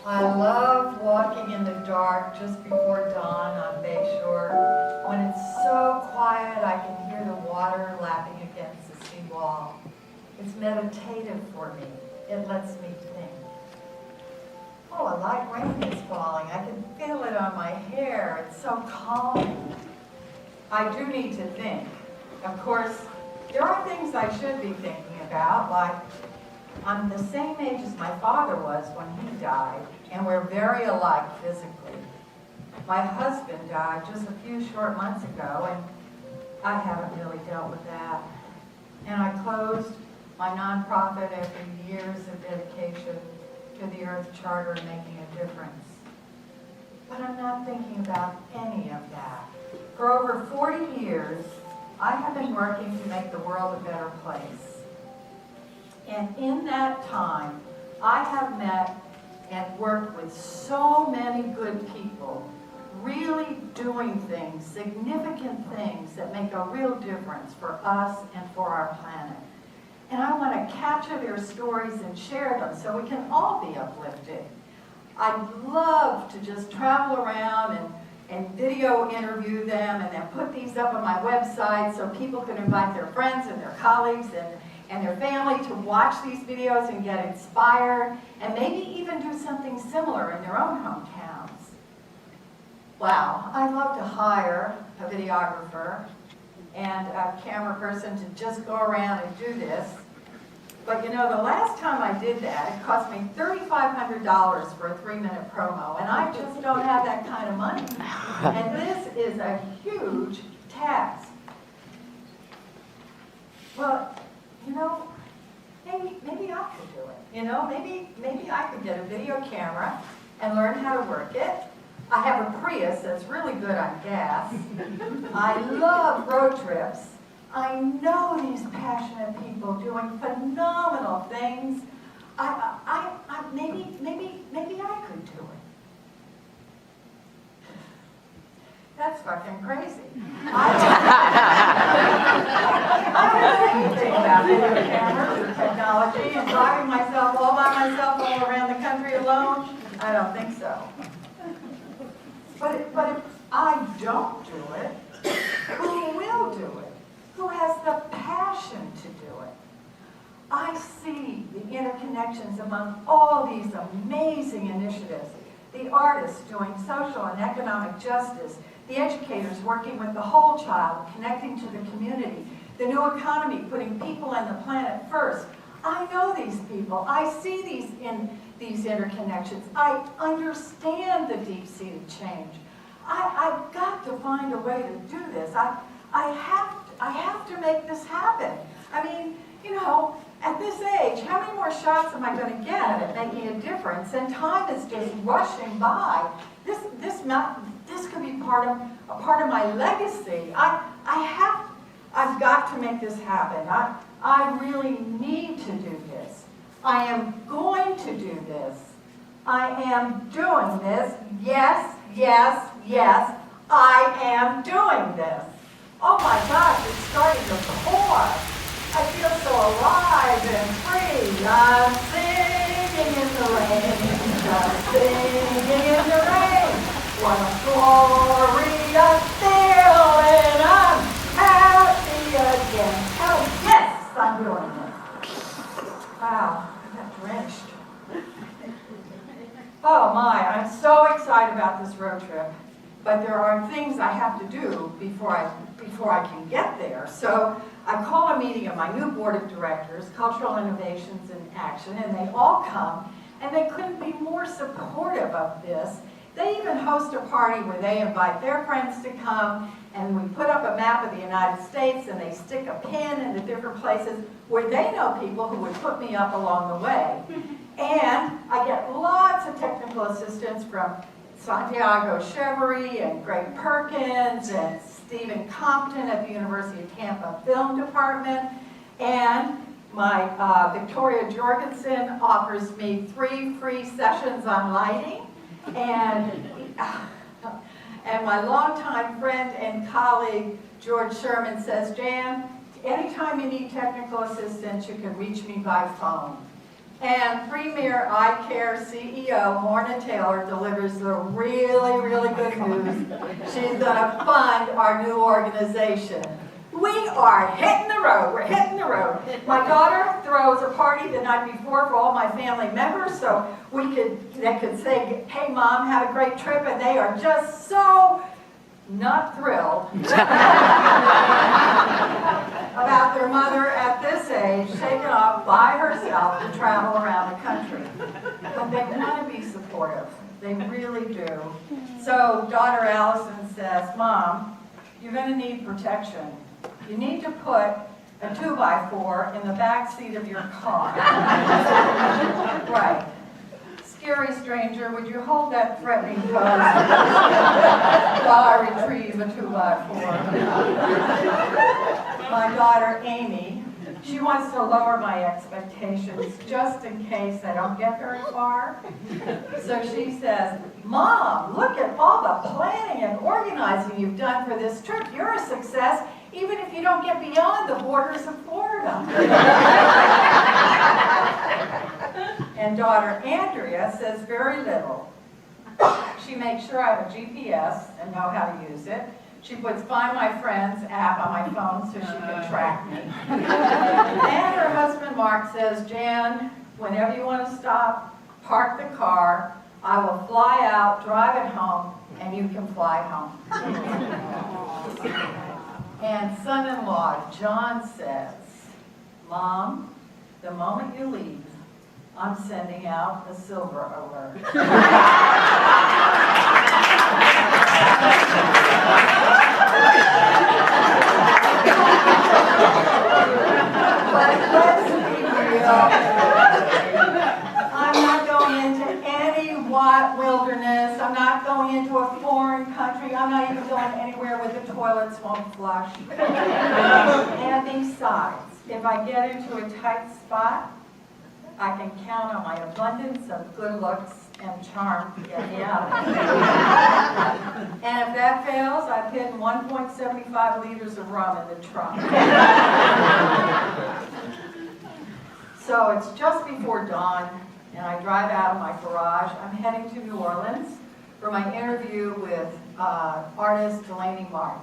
I love walking in the dark just before dawn on Bayshore. When it's so quiet, I can hear the water lapping against the seawall. It's meditative for me. It lets me think. Oh, a light rain is falling. I can feel it on my hair. It's so calming. I do need to think. Of course, there are things I should be thinking about, like I'm the same age as my father was when he died, and we're very alike physically. My husband died just a few short months ago, and I haven't really dealt with that. And I closed my nonprofit after years of dedication to the Earth Charter and making a difference. But I'm not thinking about any of that. For over 40 years, I have been working to make the world a better place. And in that time, I have met and worked with so many good people, really doing things, significant things that make a real difference for us and for our planet. And I want to capture their stories and share them so we can all be uplifted. I'd love to just travel around and video interview them and then put these up on my website so people can invite their friends and their colleagues and their family to watch these videos and get inspired and maybe even do something similar in their own hometowns. Wow, I'd love to hire a videographer and a camera person to just go around and do this. But you know, the last time I did that, it cost me $3,500 for a 3-minute promo, and I just don't have that kind of money. And this is a huge task. Well, you know, maybe I could do it. You know, maybe I could get a video camera and learn how to work it. I have a Prius that's really good on gas. I love road trips. I know these passionate people doing phenomenal things. Maybe I could do it. That's fucking crazy. I don't know anything about video cameras or technology and driving myself all by myself all around the country alone. I don't think so. But if I don't do it, who will do it? Who has the passion to do it? I see the interconnections among all these amazing initiatives. The artists doing social and economic justice, the educators working with the whole child, connecting to the community, the new economy putting people and the planet first. I know these people. I see these interconnections. I understand the deep-seated change. I've got to find a way to do this. I have to make this happen. I mean, you know, at this age, how many more shots am I going to get at making a difference? And time is just rushing by. This could be a part of my legacy. I've got to make this happen. I really need to do this. I am going to do this. I am doing this. Yes, yes, yes, I am doing this. Oh my gosh, it's starting to pour. I feel so alive and free. I'm singing in the rain. I'm singing in the rain. What a glorious feeling. I'm happy again. Oh yes, I'm doing it. Wow, I got drenched. Oh my, I'm so excited about this road trip. But there are things I have to do before I can get there. So I call a meeting of my new board of directors, Cultural Innovations in Action, and they all come, and they couldn't be more supportive of this. They even host a party where they invite their friends to come, and we put up a map of the United States, and they stick a pin in the different places where they know people who would put me up along the way. And I get lots of technical assistance from Santiago Chevery and Greg Perkins and Stephen Compton at the University of Tampa Film Department. And my Victoria Jorgensen offers me 3 free sessions on lighting. And my longtime friend and colleague, George Sherman, says, Jan, anytime you need technical assistance, you can reach me by phone. And Premier Eye Care CEO Morna Taylor delivers the really, really good news. She's going to fund our new organization. We are hitting the road. We're hitting the road. My daughter throws a party the night before for all my family members, so they could say, "Hey, Mom, had a great trip," and they are just so not thrilled about their mother at this age taken off by herself to travel around the country. But they want to be supportive. They really do. So daughter Allison says, "Mom, you're going to need protection. You need to put a 2x4 in the back seat of your car." Right. "Scary stranger, would you hold that threatening pose while I retrieve a 2x4? My daughter Amy, she wants to lower my expectations just in case I don't get very far. So she says, "Mom, look at all the planning and organizing you've done for this trip. You're a success even if you don't get beyond the borders of Florida." And daughter Andrea says very little. She makes sure I have a GPS and know how to use it. She puts Find My Friends app on my phone so she can track me. And her husband Mark says, "Jan, whenever you want to stop, park the car. I will fly out, drive it home, and you can fly home." And son-in-law John says, "Mom, the moment you leave, I'm sending out a silver alert." But let's be real. I'm not going into any wilderness. I'm not going into a foreign country. I'm not even going anywhere where the toilets won't flush. And besides, if I get into a tight spot, I can count on my abundance of good looks and charm to get me out of it. And if that fails, I've hidden 1.75 liters of rum in the trunk. So it's just before dawn, and I drive out of my garage. I'm heading to New Orleans for my interview with artist Delaney Martin.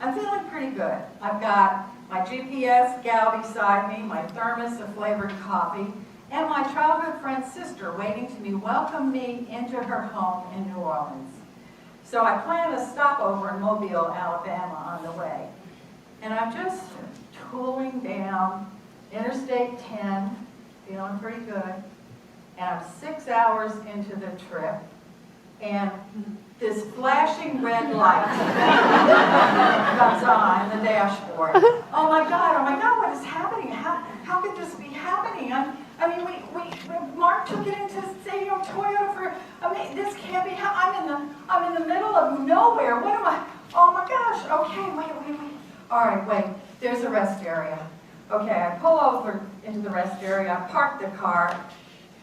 I'm feeling pretty good. I've got my GPS gal beside me, my thermos of flavored coffee, and my childhood friend's sister waiting to welcome me into her home in New Orleans. So I plan a stopover in Mobile, Alabama on the way. And I'm just tooling down Interstate 10, feeling pretty good. And I'm 6 hours into the trip. And this flashing red light comes on the dashboard. Oh my God, what is happening? How could this be happening? Mark took it into Toyota for, this can't be, I'm in the middle of nowhere. What am I, oh my gosh, okay, wait. All right, wait, there's a rest area. Okay, I pull over into the rest area, I park the car.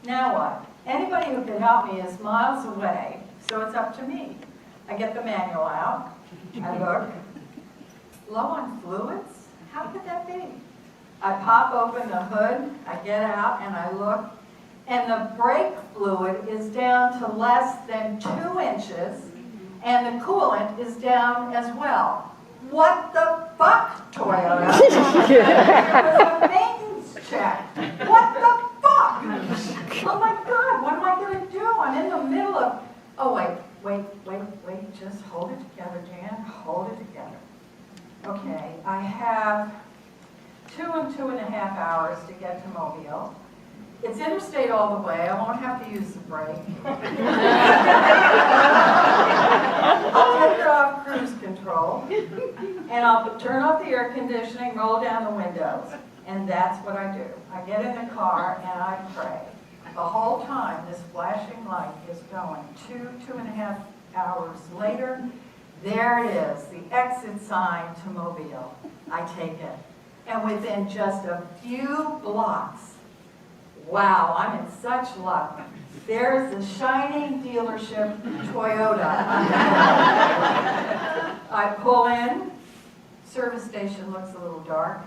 Now what? Anybody who can help me is miles away, so it's up to me. I get the manual out, I look, low on fluids? How could that be? I pop open the hood, I get out, and I look, and the brake fluid is down to less than 2 inches, and the coolant is down as well. What the fuck, Toyota? It was a maintenance check. What the fuck? Oh my God, what am I going to do? I'm in the middle of, oh wait, just hold it together, Jan, hold it together. Okay, I have 2 and 2.5 hours to get to Mobile. It's interstate all the way. I won't have to use the brake. I'll take it off cruise control, and I'll turn off the air conditioning, roll down the windows, and that's what I do. I get in the car and I pray. The whole time this flashing light is going. 2.5 hours later, there it is, the exit sign to Mobile. I take it. And within just a few blocks, wow, I'm in such luck. There's the shining dealership Toyota. I pull in, service station looks a little dark,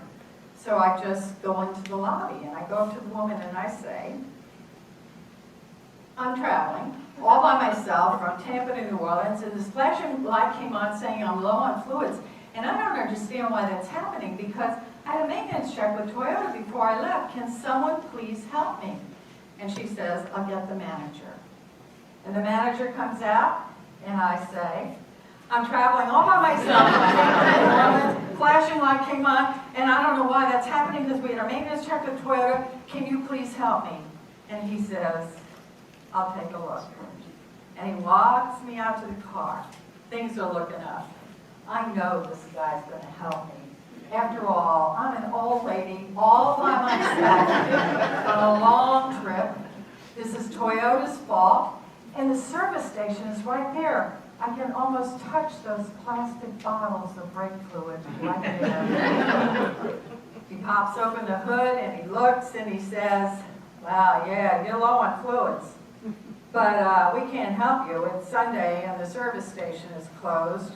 so I just go into the lobby and I go up to the woman and I say, I'm traveling all by myself from Tampa to New Orleans, and this flashing light came on saying I'm low on fluids. And I don't understand why that's happening, because I had a maintenance check with Toyota before I left. Can someone please help me? And she says, I'll get the manager. And the manager comes out, and I say, I'm traveling all by myself from Tampa to New Orleans. Flashing light came on, and I don't know why that's happening, because we had a maintenance check with Toyota. Can you please help me? And he says, I'll take a look. And he walks me out to the car. Things are looking up. I know this guy's going to help me. After all, I'm an old lady all by myself on a long trip. This is Toyota's fault, and the service station is right there. I can almost touch those plastic bottles of brake fluid right there. He pops open the hood and he looks and he says, wow, yeah, you're low on fluids. But we can't help you. It's Sunday and the service station is closed.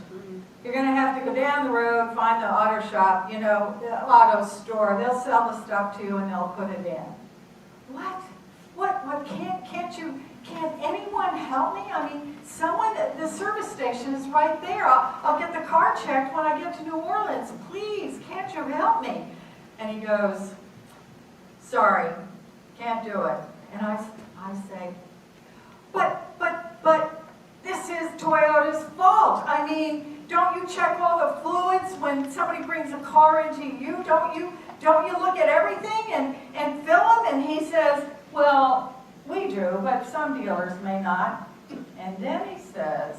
You're going to have to go down the road, find the auto shop, you know, the auto store. They'll sell the stuff to you and they'll put it in. What? Can't anyone help me? I mean, the service station is right there. I'll get the car checked when I get to New Orleans. Please, can't you help me? And he goes, sorry, can't do it. And I say, but this is Toyota's fault. I mean, don't you check all the fluids when somebody brings a car into you? Don't you look at everything and fill them? And he says, well, we do, but some dealers may not. And then he says,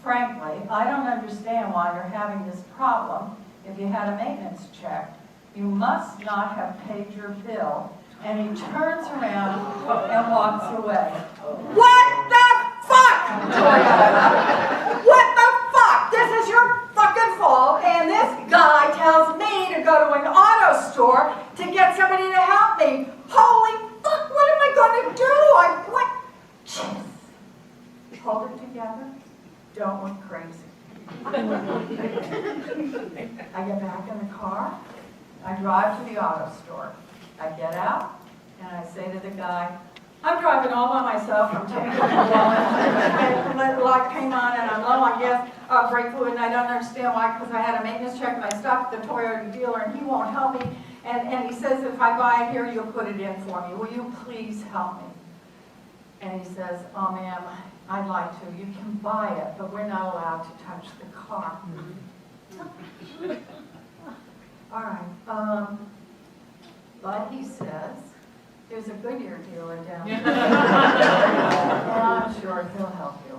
frankly, I don't understand why you're having this problem. If you had a maintenance check, you must not have paid your bill. And he turns around and walks away. What the fuck, Toyota? What the fuck? This is your fucking fault, and this guy tells me to go to an auto store to get somebody to help me. Holy fuck, what am I going to do? Jeez. Hold it together. Don't look crazy. I get back in the car. I drive to the auto store. I get out, and I say to the guy, I'm driving all by myself from Tampa to New Orleans. The light came on, and I'm low on gas, brake fluid, and I don't understand why, because I had a maintenance check, and I stopped at the Toyota dealer, and he won't help me. And he says, if I buy it here, you'll put it in for me. Will you please help me? And he says, oh, ma'am, I'd like to. You can buy it, but we're not allowed to touch the car. All right. But he says, there's a Goodyear dealer down there. And I'm sure he'll help you.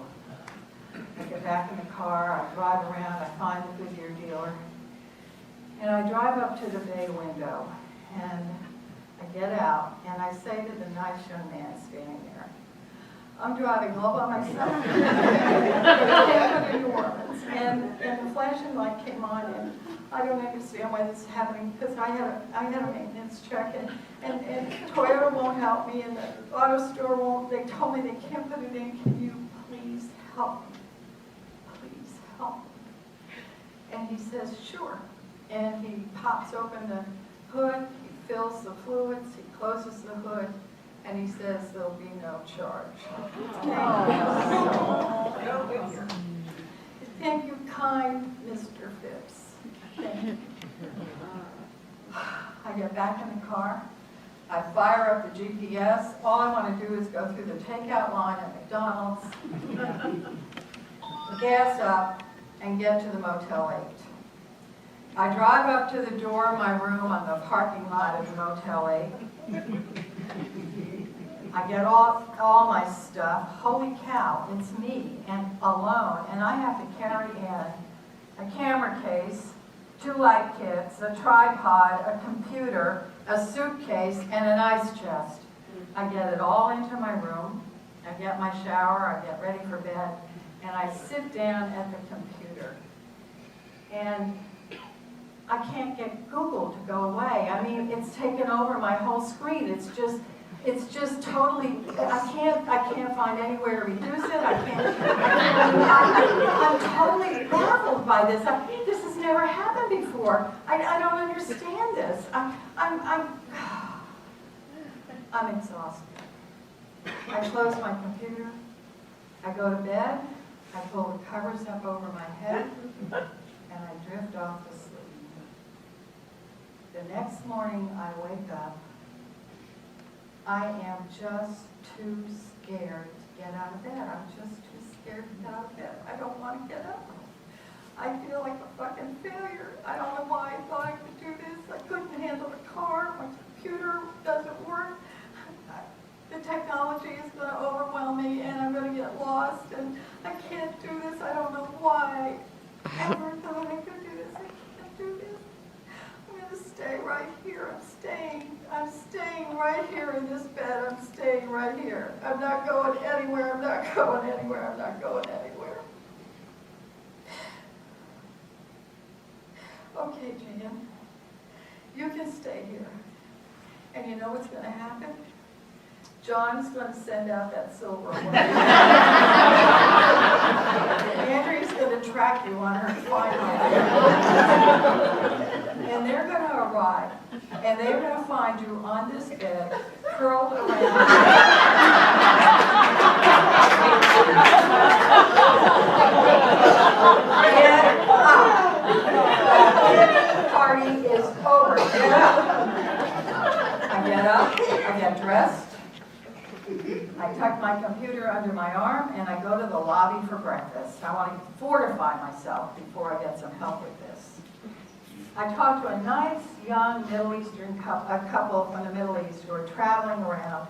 I get back in the car, I drive around, I find the Goodyear dealer. And I drive up to the bay window, and I get out, and I say to the nice young man standing there, I'm driving all by myself to New Orleans, and the flashing light came on, and I don't understand why this is happening, because I had a maintenance check, and Toyota won't help me, and the auto store won't. They told me they can't put it in. Can you please help me? Please help me. And he says, sure. And he pops open the hood, he fills the fluids, he closes the hood, and he says there'll be no charge. Thank you, kind Mr. Phipps. Thank you. I get back in the car. I fire up the GPS. All I want to do is go through the takeout line at McDonald's, gas up, and get to the Motel 8. I drive up to the door of my room on the parking lot of the Motel 8. I get all my stuff. Holy cow, it's me, and alone, and I have to carry in a camera case, 2 light kits, a tripod, a computer, a suitcase, and an ice chest. I get it all into my room. I get my shower, I get ready for bed, and I sit down at the computer. And I can't get Google to go away. I mean, it's taken over my whole screen. It's just totally, I can't find anywhere to reduce it. I'm totally baffled by this. This has never happened before. I don't understand this. I'm exhausted. I close my computer, I go to bed, I pull the covers up over my head, and I drift off to sleep. The next morning I wake up, I am just too scared to get out of bed. I'm just too scared to get out of bed. I don't want to get up. I feel like a fucking failure. I don't know why I thought I could do this. I couldn't handle the car. My computer doesn't work. The technology is going to overwhelm me and I'm going to get lost and I can't do this. I don't know why I ever thought I could do this. I can't do this. I'm going to stay right here. I'm staying right here in this bed. I'm staying right here. I'm not going anywhere. I'm not going anywhere. I'm not going anywhere. Okay, Jan, you can stay here. And you know what's going to happen? John's going to send out that silver one. Andrea's going to track you on her flight. And they're going to arrive. And they're going to find you on this bed, curled around. Get up. The party is over. Get up. I get up. I get dressed. I tuck my computer under my arm and I go to the lobby for breakfast. I want to fortify myself before I get some help with this. I talk to a nice young Middle Eastern couple from the Middle East who are traveling around,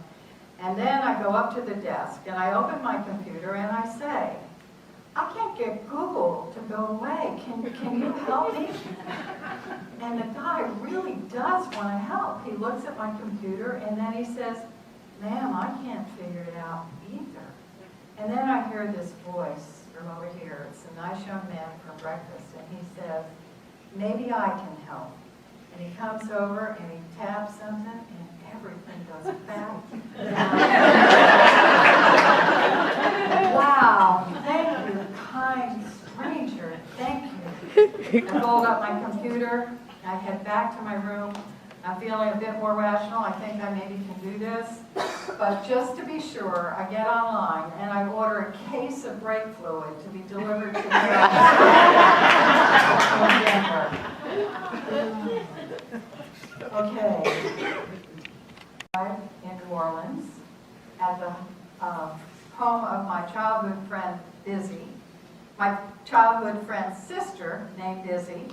and then I go up to the desk and I open my computer and I say, I can't get Google to go away. Can you help me? And the guy really does want to help. He looks at my computer and then he says, ma'am, I can't figure it out either. And then I hear this voice from over here. It's a nice young man from breakfast, and he says, maybe I can help. And he comes over and he taps something, and everything goes back down. Wow, thank you, kind stranger, thank you. I hold up my computer, I head back to my room. I'm feeling a bit more rational. I think I maybe can do this. But just to be sure, I get online and I order a case of brake fluid to be delivered to me in Denver. Okay. In New Orleans, at the home of my childhood friend, Busy. My childhood friend's sister, named Busy.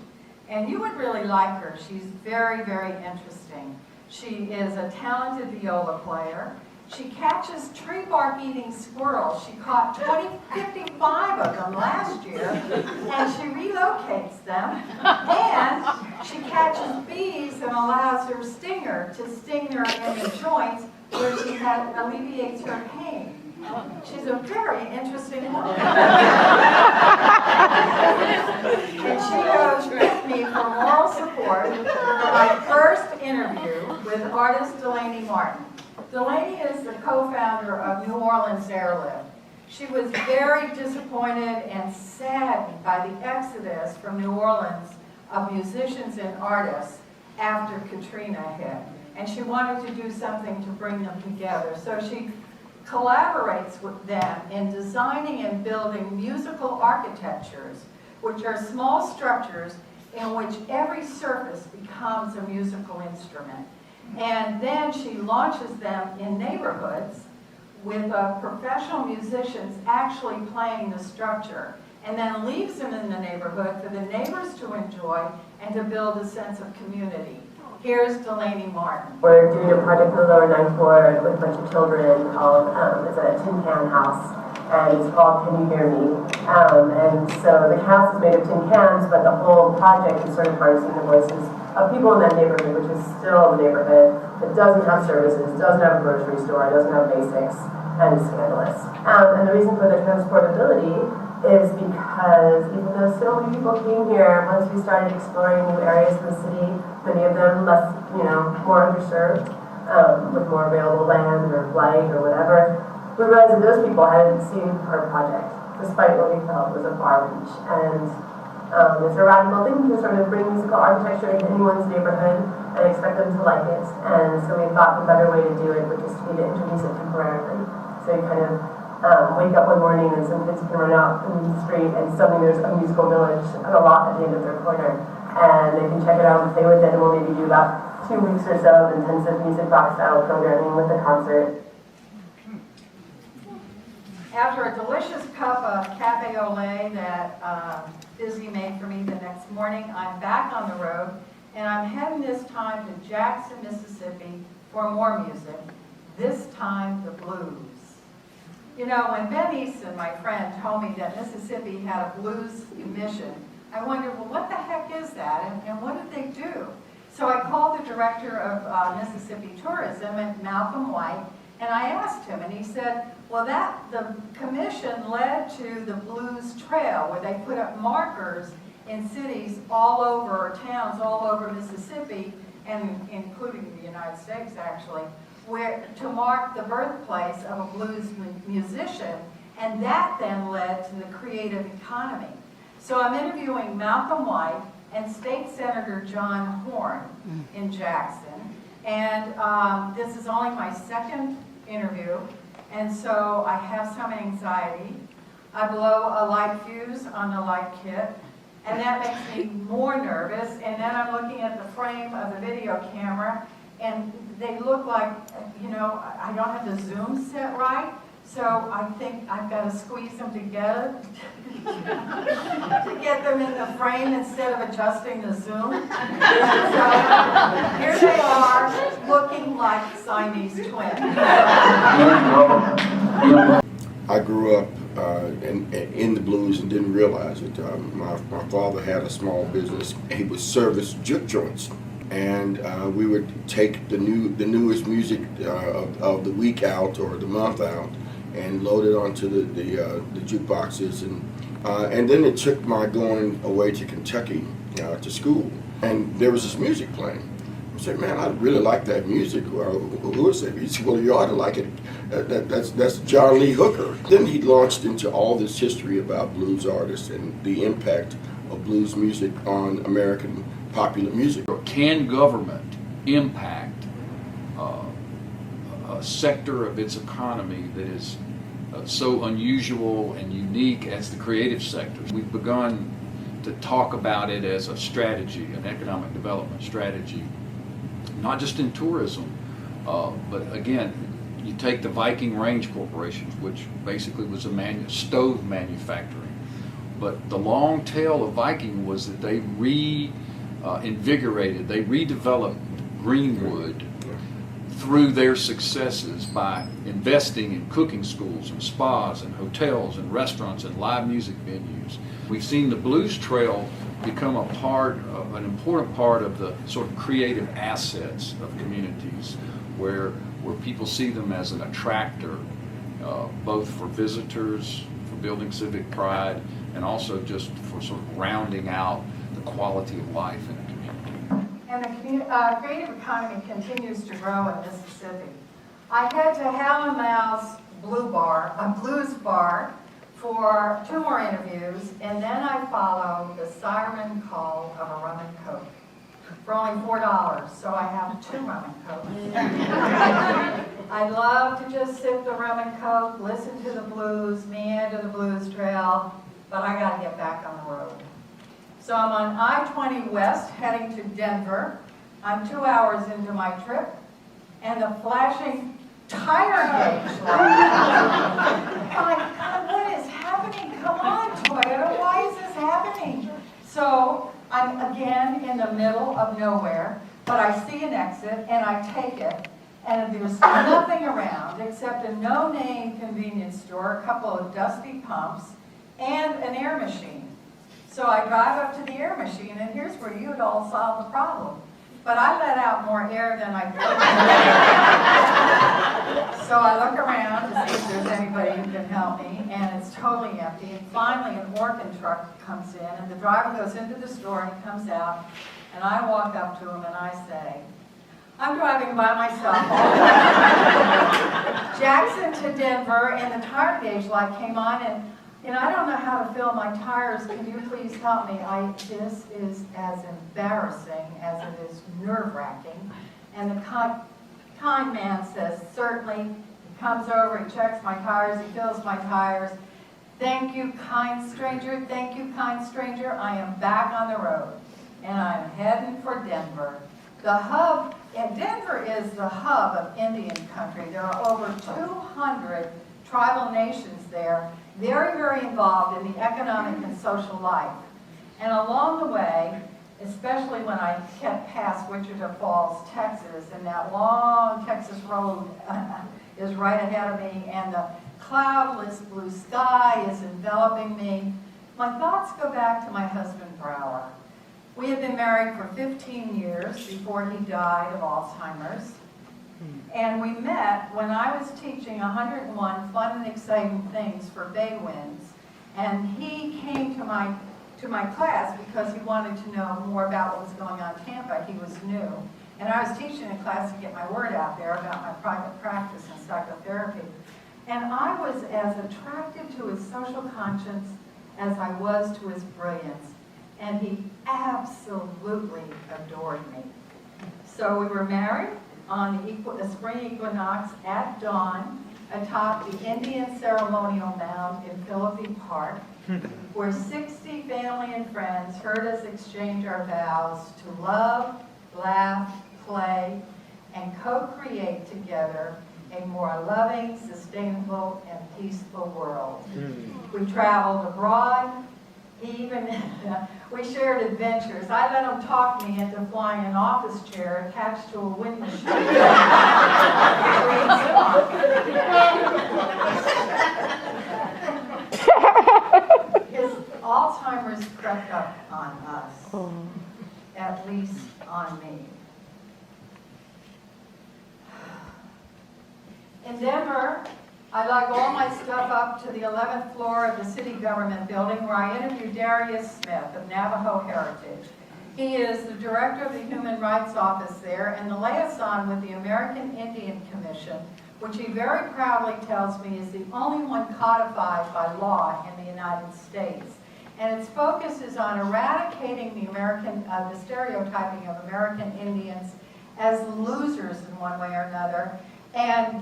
And you would really like her. She's very, very interesting. She is a talented viola player. She catches tree bark eating squirrels. She caught 55 of them last year, and she relocates them. And she catches bees and allows her stinger to sting her in the joints where she alleviates her pain. She's a very interesting woman. And she goes with me for moral support for my first interview with artist Delaney Martin. Delaney is the co-founder of New Orleans Airlift. She was very disappointed and saddened by the exodus from New Orleans of musicians and artists after Katrina hit. And she wanted to do something to bring them together. So she collaborates with them in designing and building musical architectures, which are small structures in which every surface becomes a musical instrument. And then she launches them in neighborhoods with professional musicians actually playing the structure, and then leaves them in the neighborhood for the neighbors to enjoy and to build a sense of community. Here's Delaney Martin. We're doing a project on the lower ninth floor with a bunch of children called, it's a tin can house, and it's called Can You Hear Me? And so the house is made of tin cans, but the whole project is sort of harnessing the voices of people in that neighborhood, which is still the neighborhood that doesn't have services, doesn't have a grocery store, doesn't have basics, and is scandalous. And the reason for the transportability is because even though so many people came here, once we started exploring new areas of the city, many of them less, more underserved, with more available land or light or whatever, we realized that those people hadn't seen our project, despite what we felt was a far reach. And it's a radical thing to sort of bring musical architecture into anyone's neighborhood and expect them to like it. And so we thought the better way to do it would just be to introduce it temporarily. to kind of wake up one morning and some kids can run out in the street and suddenly there's a musical village and a lot at the end of their corner. And they can check it out and stay with it, and we'll maybe do about 2 weeks or so of intensive music box style programming with the concert. After a delicious cup of cafe au lait that Izzy made for me the next morning, I'm back on the road, and I'm heading this time to Jackson, Mississippi for more music, this time the blues. You know, when Ben Easton, my friend, told me that Mississippi had a blues mission, I wondered, well, what the heck is that, and what did they do? So I called the director of Mississippi Tourism, Malcolm White, and I asked him, and he said, well, the commission led to the Blues Trail, where they put up markers in cities all over, or towns all over Mississippi, and including the United States, actually, to mark the birthplace of a blues musician, and that then led to the creative economy. So I'm interviewing Malcolm White and State Senator John Horn in Jackson, and this is only my second interview, and so I have some anxiety. I blow a light fuse on the light kit, and that makes me more nervous, and then I'm looking at the frame of the video camera, and they look like, you know, I don't have the zoom set right, so I think I've got to squeeze them together to get them in the frame instead of adjusting the zoom. So here they are, looking like Siamese twins. I grew up in the blues and didn't realize it. My father had a small business. He would service juke joints, and we would take the newest music of the week out or the month out and load it onto the jukeboxes, and then it took my going away to Kentucky to school, and there was this music playing. I said, man, I really like that music. Who is it? He said, well, you ought to like it. That's John Lee Hooker. Then he launched into all this history about blues artists and the impact of blues music on American popular music. Can government impact a sector of its economy that is so unusual and unique as the creative sector? We've begun to talk about it as a strategy, an economic development strategy, not just in tourism, but again, you take the Viking Range Corporation, which basically was a stove manufacturing, but the long tail of Viking was that they reinvigorated, they redeveloped Greenwood through their successes by investing in cooking schools and spas and hotels and restaurants and live music venues. We've seen the Blues Trail become an important part of the sort of creative assets of communities, where people see them as an attractor, both for visitors, for building civic pride, and also just for sort of rounding out the quality of life in a community. And the creative economy continues to grow in Mississippi. I head to Hal & Mal's Blues Bar, for 2 more interviews, and then I follow the siren call of a rum and coke for only $4, so I have 2 rum and coke. I love to just sip the rum and coke, listen to the blues, meander the blues trail, but I gotta get back on the road. So I'm on I-20 West heading to Denver. I'm 2 hours into my trip, and the flashing tire gauge light. I'm like, God, what is happening? Come on, Toyota, why is this happening? So I'm again in the middle of nowhere, but I see an exit and I take it, and there's nothing around except a no-name convenience store, a couple of dusty pumps, and an air machine. So I drive up to the air machine, and here's where you would all solve the problem. But I let out more air than I thought. So I look around to see if there's anybody who can help me, and it's totally empty. And finally, an Orkin truck comes in, and the driver goes into the store, and he comes out, and I walk up to him, and I say, I'm driving by myself all the way from Jackson to Denver, and the tire gauge light came on, and I don't know how to fill my tires. Can you please help me? This is as embarrassing as it is nerve-wracking. And the kind man says, certainly, comes over, he checks my tires, he fills my tires. Thank you, kind stranger. Thank you, kind stranger. I am back on the road, and I'm heading for Denver. The hub, and Denver is the hub of Indian country. There are over 200 tribal nations there, very, very involved in the economic and social life. And along the way, especially when I kept past Wichita Falls, Texas, and that long Texas road is right ahead of me, and the cloudless blue sky is enveloping me, my thoughts go back to my husband, Brower. We had been married for 15 years before he died of Alzheimer's. And we met when I was teaching 101 fun and exciting things for Bay Winds. And he came to my class because he wanted to know more about what was going on in Tampa. He was new. And I was teaching a class to get my word out there about my private practice in psychotherapy. And I was as attracted to his social conscience as I was to his brilliance. And he absolutely adored me. So we were married on the spring equinox at dawn atop the Indian ceremonial mound in Philippi Park, where 60 family and friends heard us exchange our vows to love, laugh, play, and co-create together a more loving, sustainable, and peaceful world. We traveled abroad. We shared adventures. I let him talk me into flying an office chair attached to a wind machine. His Alzheimer's crept up on us, at least on me. In Denver, I lug all my stuff up to the 11th floor of the city government building, where I interviewed Darius Smith of Navajo Heritage. He is the director of the Human Rights Office there and the liaison with the American Indian Commission, which he very proudly tells me is the only one codified by law in the United States. And its focus is on eradicating the stereotyping of American Indians as losers in one way or another, and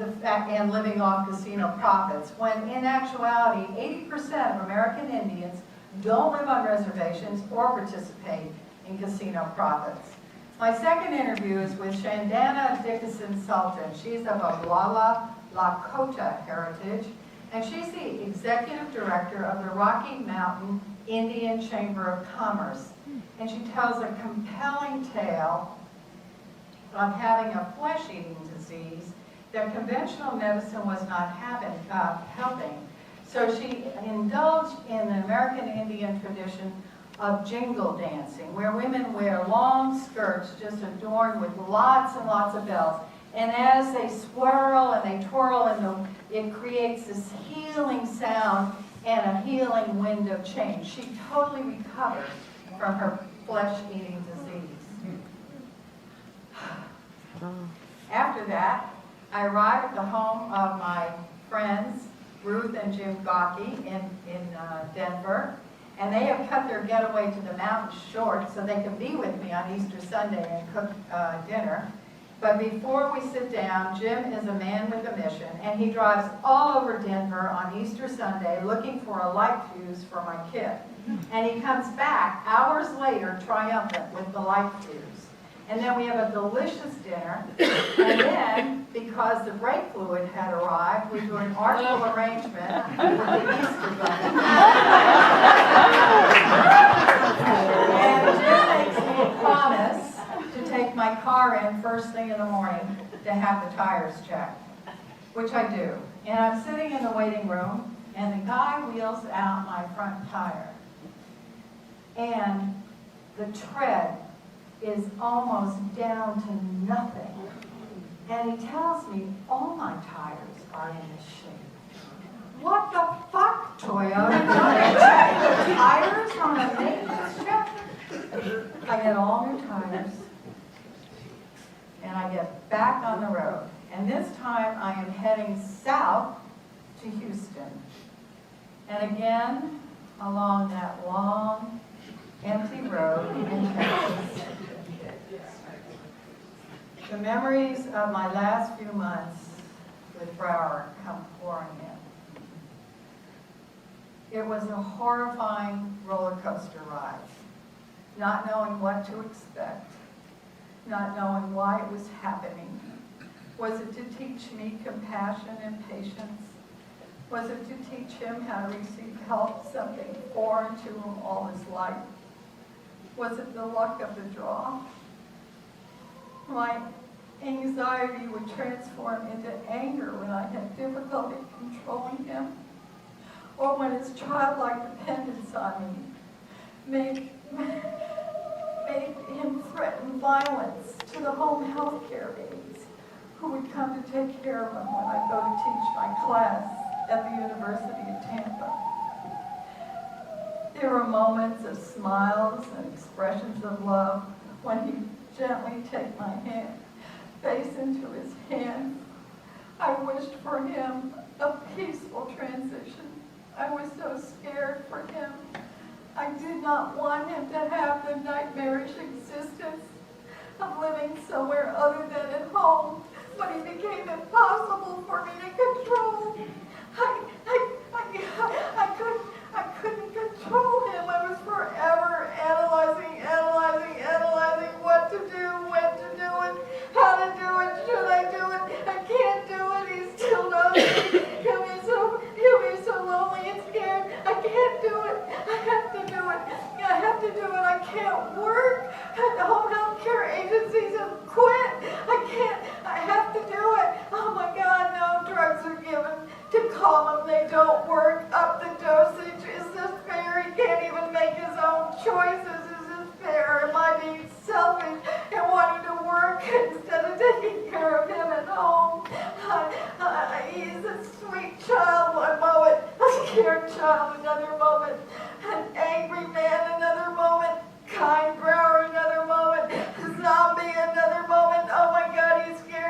living off casino profits, when in actuality 80% of American Indians don't live on reservations or participate in casino profits. My second interview is with Shandana Dickinson Sultan. She's of Oglala Lakota heritage, and she's the executive director of the Rocky Mountain Indian Chamber of Commerce. And she tells a compelling tale of having a flesh-eating disease that conventional medicine was not helping. So she indulged in the American Indian tradition of jingle dancing, where women wear long skirts just adorned with lots and lots of bells. And as they swirl and they twirl, it creates this healing sound and a healing wind of change. She totally recovered from her flesh-eating disease. After that, I arrived at the home of my friends, Ruth and Jim Gawkey in Denver, and they have cut their getaway to the mountains short so they can be with me on Easter Sunday and cook dinner. But before we sit down, Jim is a man with a mission, and he drives all over Denver on Easter Sunday looking for a light fuse for my kid. And he comes back hours later triumphant with the light fuse. And then we have a delicious dinner. And then, because the brake fluid had arrived, we do an artful arrangement with the Easter bunny. And Jim makes me a promise to take my car in first thing in the morning to have the tires checked, which I do. And I'm sitting in the waiting room, and the guy wheels out my front tire. And the tread is almost down to nothing. And he tells me all my tires are in this shape. What the fuck, Toyota? Don't you check the tires on a maintenance check? I get all new tires, and I get back on the road. And this time I am heading south to Houston. And again, along that long, empty road in Texas. The memories of my last few months with Brower come pouring in. It was a horrifying roller coaster ride, not knowing what to expect, not knowing why it was happening. Was it to teach me compassion and patience? Was it to teach him how to receive help, something foreign to him all his life? Was it the luck of the draw? My anxiety would transform into anger when I had difficulty controlling him, or when his childlike dependence on me made him threaten violence to the home health care aides who would come to take care of him when I go to teach my class at the University of Tampa. There were moments of smiles and expressions of love when he'd gently take my hand, face into his hand. I wished for him a peaceful transition. I was so scared for him. I did not want him to have the nightmarish existence of living somewhere other than at home, but it became impossible for me to control. I couldn't control him. I was forever analyzing what to do, when to do it, how to do it, should I do it? I can't do it. He still knows me. He'll be so lonely and scared. I can't do it. I have to do it. I have to do it. I can't work. The home health care agencies have quit. I have to do it. Oh my God, no, drugs are given to calm him. They don't work. Up the dosage. Is this fair? He can't even make his own choices. Is this fair? Am I being selfish and wanting to work instead of taking care of him at home? He's a sweet child one moment, a scared child another moment, an angry man another moment, kind Brower another moment, zombie another moment. Oh my God, he's scared.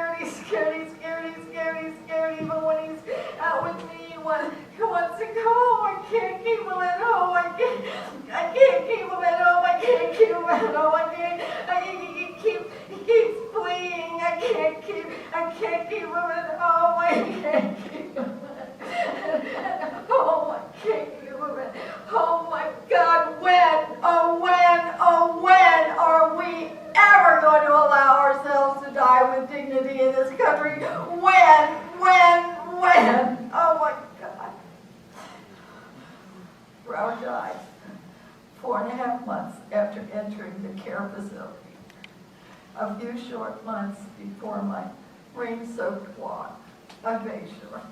Even when he's out with me, he wants to go home. I can't keep him at home. I can't keep him at home. He keeps fleeing. I can't keep him at home. I can't keep him at home. I can't keep him at home. Oh my God, when are we ever going to allow ourselves to die with dignity in this country? When? Oh my God. Brower died 4.5 months after entering the care facility. A few short months before my rain-soaked walk on Bayshore.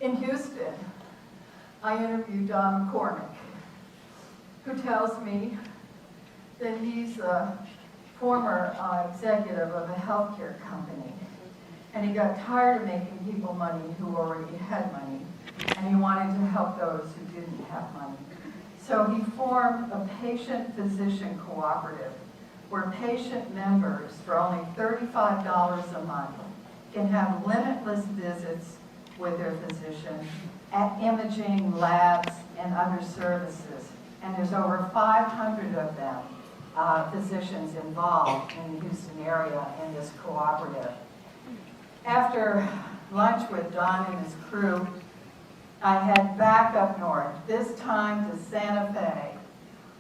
In Houston, I interviewed Don McCormick, who tells me that he's a former executive of a healthcare company, and he got tired of making people money who already had money, and he wanted to help those who didn't have money. So he formed a patient-physician cooperative where patient members, for only $35 a month, can have limitless visits with their physician at imaging, labs, and other services. And there's over 500 of them, physicians involved in the Houston area in this cooperative. After lunch with Don and his crew, I head back up north, this time to Santa Fe.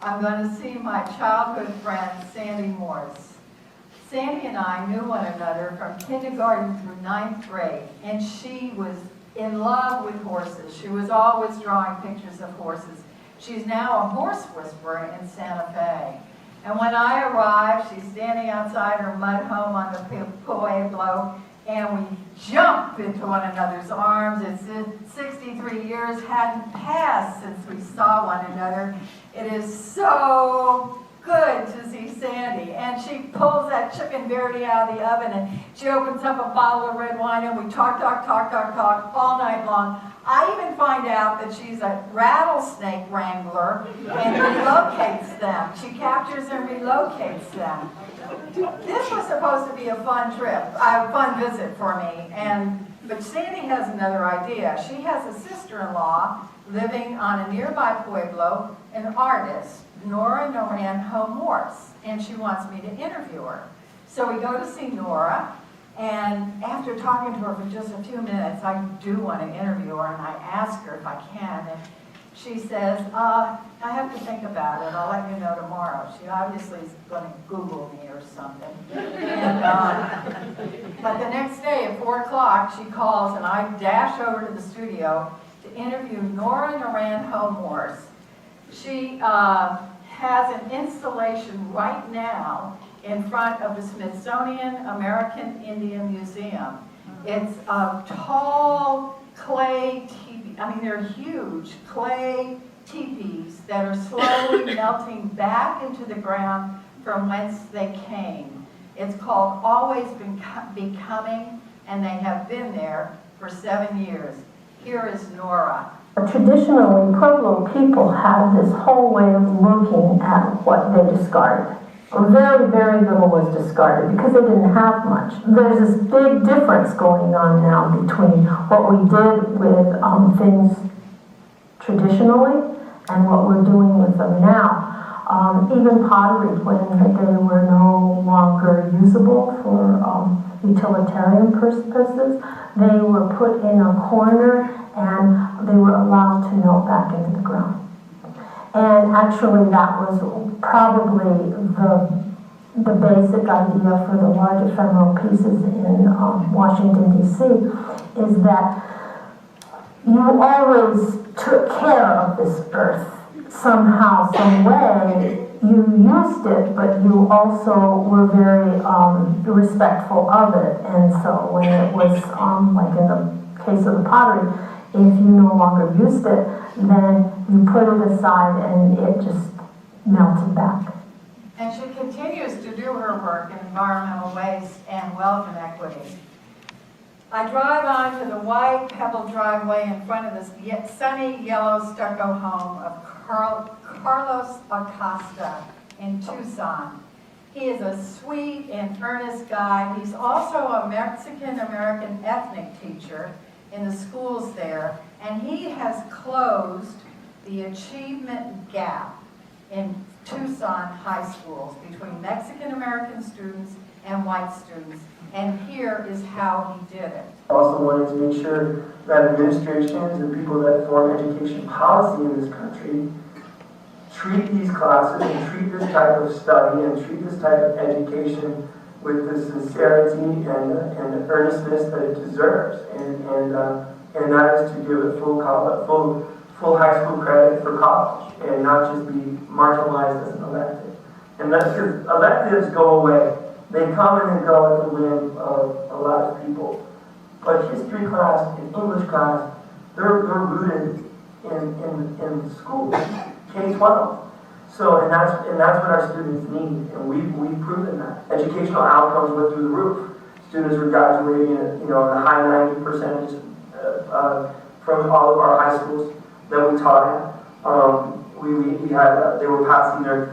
I'm going to see my childhood friend, Sandy Morse. Sandy and I knew one another from kindergarten through 9th grade, and she was in love with horses. She was always drawing pictures of horses. She's now a horse whisperer in Santa Fe. And when I arrived, she's standing outside her mud home on the Pueblo, and we jump into one another's arms. It's 63 years hadn't passed since we saw one another. It is so good to see Sandy. And she pulls that chicken dirty out of the oven, and she opens up a bottle of red wine, and we talk all night long. I even find out that she's a rattlesnake wrangler and relocates them. She captures and relocates them. This was supposed to be a fun trip, a fun visit for me, and But Sandy has another idea. She has a sister-in-law living on a nearby pueblo, an artist, Nora Naranjo Morse, and she wants me to interview her. So we go to see Nora, and after talking to her for just a few minutes, I do want to interview her, and I ask her if I can, and she says, I have to think about it. I'll let you know tomorrow. She obviously is going to Google me or something. And, but the next day at 4 o'clock, she calls, and I dash over to the studio to interview Nora Naranjo Morse. She has an installation right now in front of the Smithsonian American Indian Museum. It's a tall clay teepee. I mean, they're huge clay teepees that are slowly melting back into the ground from whence they came. It's called Always Becoming, and they have been there for 7 years. Here is Nora. Traditionally, Pueblo people have this whole way of looking at what they discarded. Very, very little was discarded because they didn't have much. There's this big difference going on now between what we did with things traditionally and what we're doing with them now. Even pottery, when they were no longer usable for utilitarian purposes, they were put in a corner and they were allowed to melt back into the ground. And actually that was probably the basic idea for the large ephemeral pieces in Washington, D.C., is that you always took care of this earth somehow, some way. You used it, but you also were very respectful of it. And so when it was, like in the case of the pottery, if you no longer used it, then you put it aside and it just melted back. And she continues to do her work in environmental waste and wealth inequity. I drive onto the white pebble driveway in front of this sunny yellow stucco home of Carlos Acosta in Tucson. He is a sweet and earnest guy. He's also a Mexican-American ethnic teacher in the schools there, and he has closed the achievement gap in Tucson high schools between Mexican-American students and white students, and here is how he did it. Also wanted to make sure that administrations and people that form education policy in this country treat these classes and treat this type of study and treat this type of education with the sincerity and earnestness that it deserves, and that is to give it full high school credit for college and not just be marginalized as an elective. And that's because electives go away. They come and they go at the whim of a lot of people. But history class and English class, they're rooted in schools, K-12. So, and that's what our students need, and we've proven that. Educational outcomes went through the roof. Students were graduating at, in the high 90% from all of our high schools that we taught at. We had they were passing their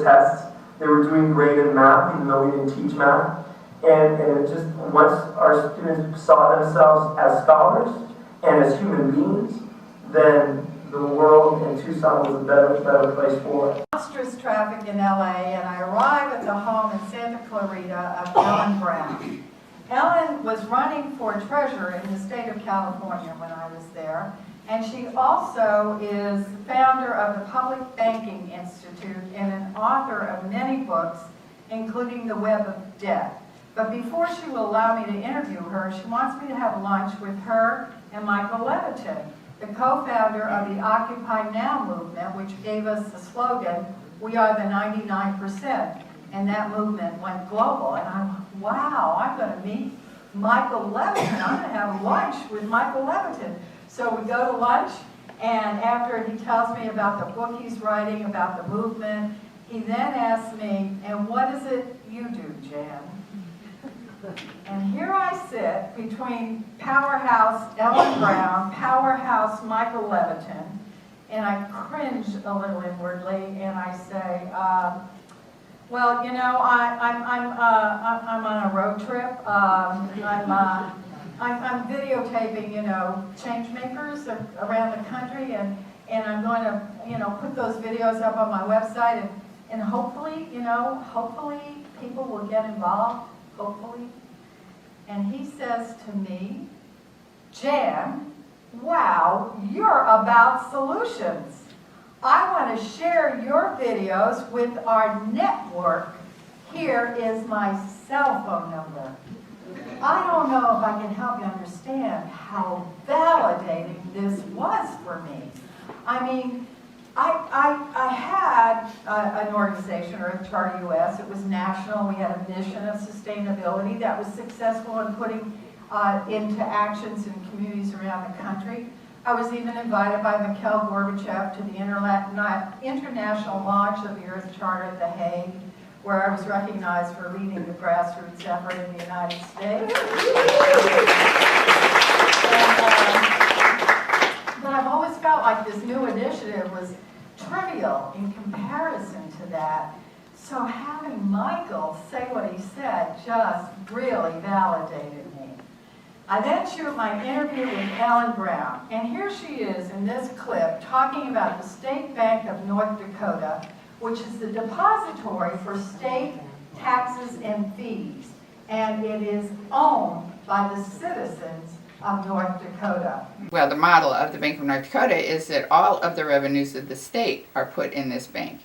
tests. They were doing great in math, even though we didn't teach math. And it just, once our students saw themselves as scholars and as human beings, then the world in Tucson was a better place for it. Monstrous traffic in LA, and I arrive at the home in Santa Clarita of Ellen Brown. Ellen was running for treasurer in the state of California when I was there, and she also is founder of the Public Banking Institute and an author of many books, including The Web of Debt. But before she will allow me to interview her, she wants me to have lunch with her and Michael Levitin, the co-founder of the Occupy Now movement, which gave us the slogan, "We are the 99%." And that movement went global. And I'm, wow, I'm going to meet Michael Levitin. I'm going to have lunch with Michael Levitin. So we go to lunch, and after he tells me about the book he's writing, about the movement, he then asks me, and what is it you do, Jan? And here I sit between powerhouse Ellen Brown, powerhouse Michael Levitin, and I cringe a little inwardly, and I say, well, I'm on a road trip. I'm videotaping, you know, change makers around the country, and I'm going to, you know, put those videos up on my website, and hopefully, you know, hopefully people will get involved, hopefully. And he says to me, Jan, wow, you're about solutions. I want to share your videos with our network. Here is my cell phone number. I don't know if I can help you understand how validating this was for me. I mean, I had an organization, Earth Charter US. It was national. We had a mission of sustainability that was successful in putting into actions in communities around the country. I was even invited by Mikhail Gorbachev to the international launch of the Earth Charter at The Hague, where I was recognized for leading the grassroots effort in the United States. But I've always felt like this new initiative was trivial in comparison to that. So having Michael say what he said just really validated me. I then shoot my interview with Ellen Brown, and here she is in this clip talking about the State Bank of North Dakota, which is the depository for state taxes and fees, and it is owned by the citizens of North Dakota. Well, the model of the Bank of North Dakota is that all of the revenues of the state are put in this bank.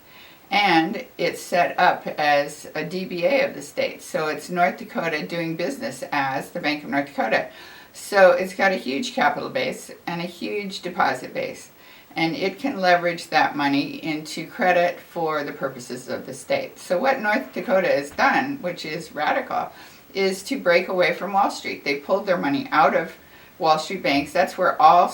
And it's set up as a DBA of the state. So it's North Dakota doing business as the Bank of North Dakota. So it's got a huge capital base and a huge deposit base. And it can leverage that money into credit for the purposes of the state. So what North Dakota has done, which is radical, is to break away from Wall Street. They pulled their money out of Wall Street banks. That's where all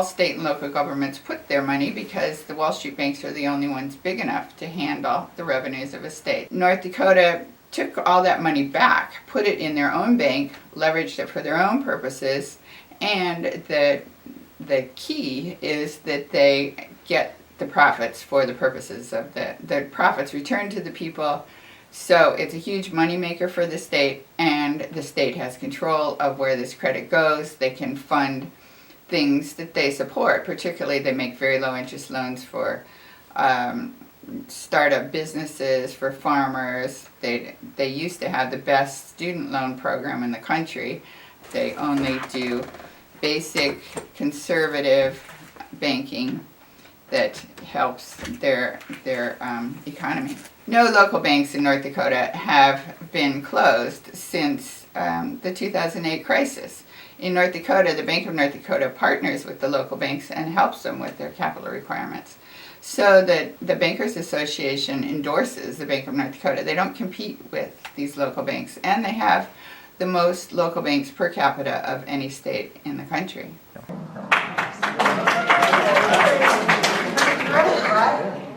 state and local governments put their money, because the Wall Street banks are the only ones big enough to handle the revenues of a state. North Dakota took all that money back, put it in their own bank, leveraged it for their own purposes, and the key is that they get the profits for the purposes of the profits returned to the people. So it's a huge moneymaker for the state, and the state has control of where this credit goes. They can fund things that they support. Particularly, they make very low interest loans for startup businesses, for farmers. They used to have the best student loan program in the country. They only do basic conservative banking that helps their economy. No local banks in North Dakota have been closed since the 2008 crisis. In North Dakota, the Bank of North Dakota partners with the local banks and helps them with their capital requirements. So that the Bankers Association endorses the Bank of North Dakota. They don't compete with these local banks, and they have the most local banks per capita of any state in the country.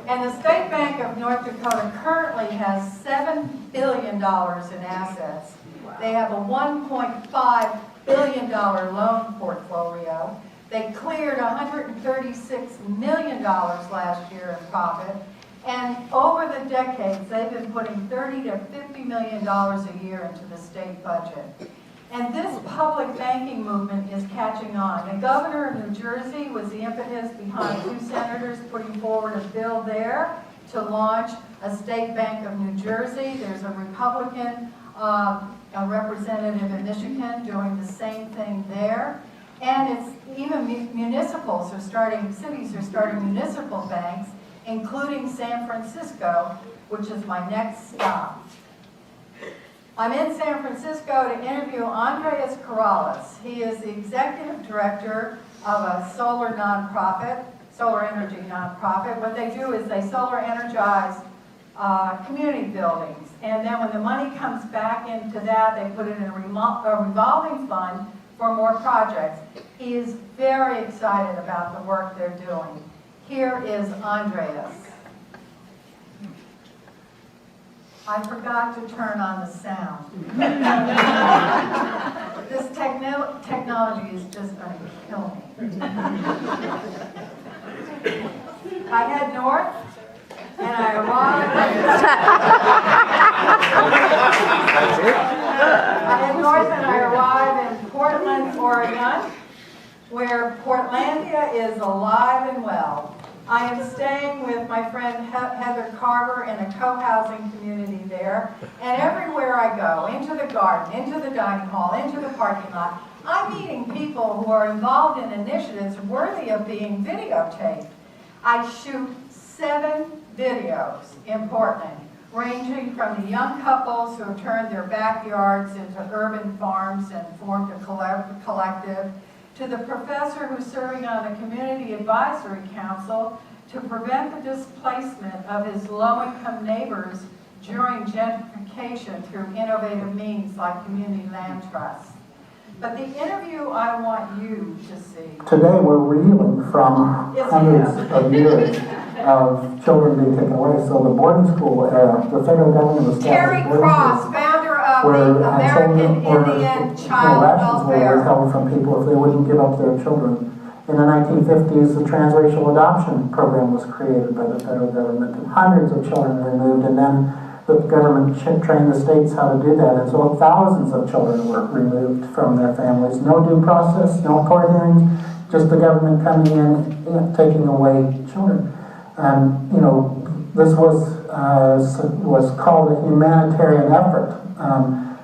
And the State Bank of North Dakota currently has $7 billion in assets. They have a $1.5 billion loan portfolio. They cleared $136 million last year in profit. And over the decades, they've been putting $30 to $50 million a year into the state budget. And this public banking movement is catching on. The governor of New Jersey was the impetus behind 2 senators putting forward a bill there to launch a state bank of New Jersey. There's a Republican a representative in Michigan doing the same thing there. And it's even municipals are starting, cities are starting municipal banks, including San Francisco, which is my next stop. I'm in San Francisco to interview Andreas Corrales. He is the executive director of a solar energy nonprofit. What they do is they solar energize community buildings. And then when the money comes back into that, they put it in a revolving fund for more projects. He is very excited about the work they're doing. Here is Andreas. I forgot to turn on the sound. This technology is just going to kill me. I head north, and I arrive. I head north, and I arrive in Portland. Portland, Oregon, where Portlandia is alive and well. I am staying with my friend Heather Carver in a co-housing community there, and everywhere I go, into the garden, into the dining hall, into the parking lot, I'm meeting people who are involved in initiatives worthy of being videotaped. I shoot 7 videos in Portland, ranging from the young couples who have turned their backyards into urban farms and formed a collective, to the professor who's serving on the Community Advisory Council to prevent the displacement of his low-income neighbors during gentrification through innovative means like community land trusts. But the interview I want you to see. Today we're reeling from hundreds of years of children being taken away. So the boarding school era, the federal government was Terry Cross, founder of the American Indian Child Welfare. Were held from people if they wouldn't give up their children. In the 1950s, the transracial adoption program was created by the federal government, and hundreds of children were removed, and then the government trained the states how to do that, and so thousands of children were removed from their families. No due process, no court hearings, just the government coming in, taking away children. And this was called a humanitarian effort,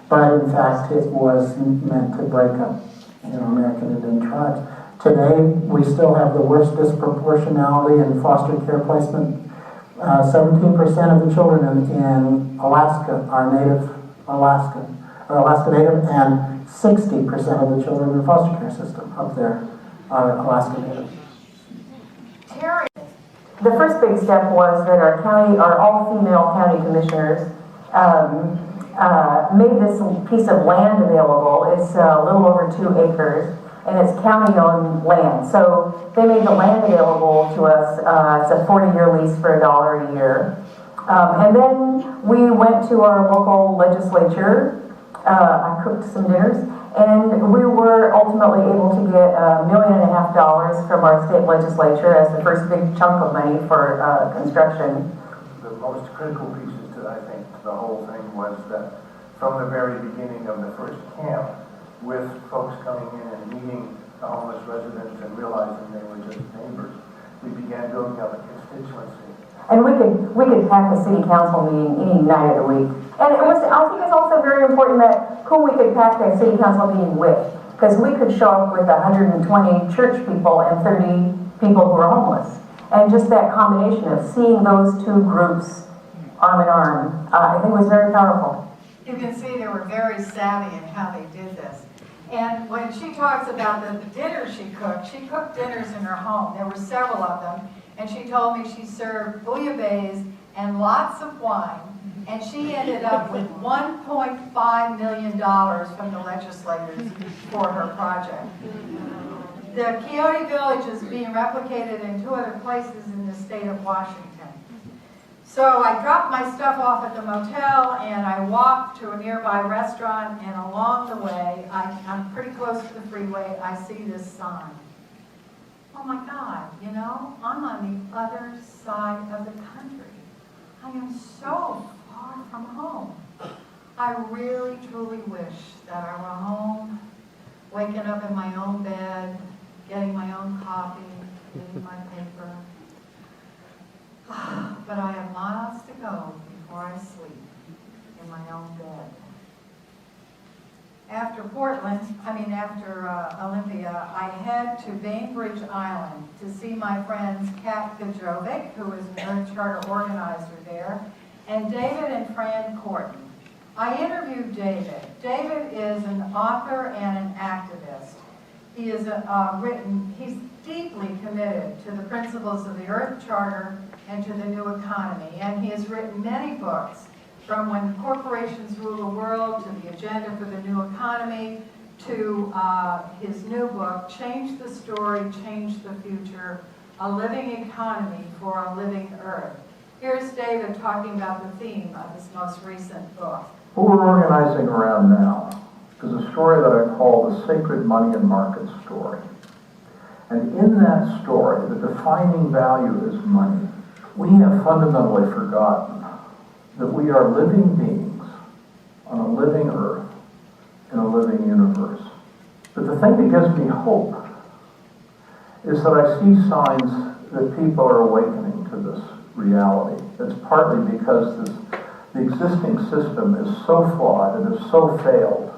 but in fact it was meant to break up American Indian tribes. Today, we still have the worst disproportionality in foster care placement. 17% of the children in Alaska are Native Alaskan, or Alaska Native, and 60% of the children in the foster care system up there are Alaska Native. Terry. The first big step was that our all-female county commissioners made this piece of land available. It's a little over 2 acres. And it's county-owned land. So they made the land available to us. It's a 40-year lease for $1 a year. And then we went to our local legislature. I cooked some dinners. And we were ultimately able to get $1.5 million from our state legislature as the first big chunk of money for construction. The most critical pieces to, I think, the whole thing was that from the very beginning of the first camp, with folks coming in and meeting the homeless residents and realizing they were just neighbors, we began building up a constituency. And we could pack a city council meeting any night of the week. And I think it's also very important that who we could pack a city council meeting with, because we could show up with 120 church people and 30 people who are homeless. And just that combination of seeing those 2 groups arm in arm, I think was very powerful. You can see they were very savvy in how they did this. And when she talks about the dinners she cooked dinners in her home. There were several of them. And she told me she served bouillabaisse and lots of wine. And she ended up with $1.5 million from the legislators for her project. The Quixote Village is being replicated in 2 other places in the state of Washington. So I dropped my stuff off at the motel and I walked to a nearby restaurant, and along the way, I'm pretty close to the freeway, I see this sign. Oh my God, I'm on the other side of the country. I am so far from home. I really, truly wish that I were home, waking up in my own bed, getting my own coffee, reading my paper. But I have miles to go before I sleep in my own bed. After Olympia, I head to Bainbridge Island to see my friends Kat Gajovic, who is an Earth Charter organizer there, and David and Fran Corton. I interviewed David. David is an author and an activist. He is he's deeply committed to the principles of the Earth Charter and to the new economy, and he has written many books, from When Corporations Rule the World to the Agenda for the New Economy to his new book, Change the Story, Change the Future, A Living Economy for a Living Earth. Here's David talking about the theme of his most recent book. What we're organizing around now is a story that I call the Sacred Money and Market Story. And in that story, the defining value is money. We have fundamentally forgotten that we are living beings on a living earth in a living universe. But the thing that gives me hope is that I see signs that people are awakening to this reality. It's partly because the existing system is so flawed and is so failed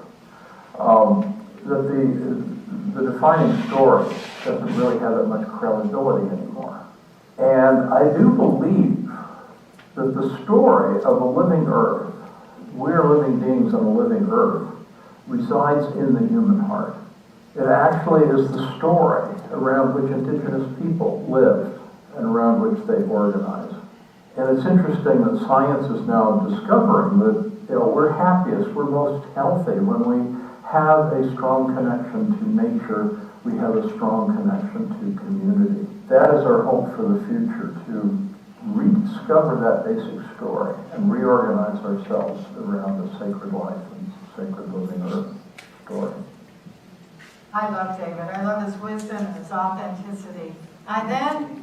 that the defining story doesn't really have that much credibility anymore. And I do believe that the story of a living earth, we're living beings on a living earth, resides in the human heart. It actually is the story around which indigenous people live and around which they organize. And it's interesting that science is now discovering that we're happiest, we're most healthy when we have a strong connection to nature, we have a strong connection to community. That is our hope for the future, to rediscover that basic story and reorganize ourselves around the sacred life and sacred living earth story. I love David. I love his wisdom and his authenticity. I then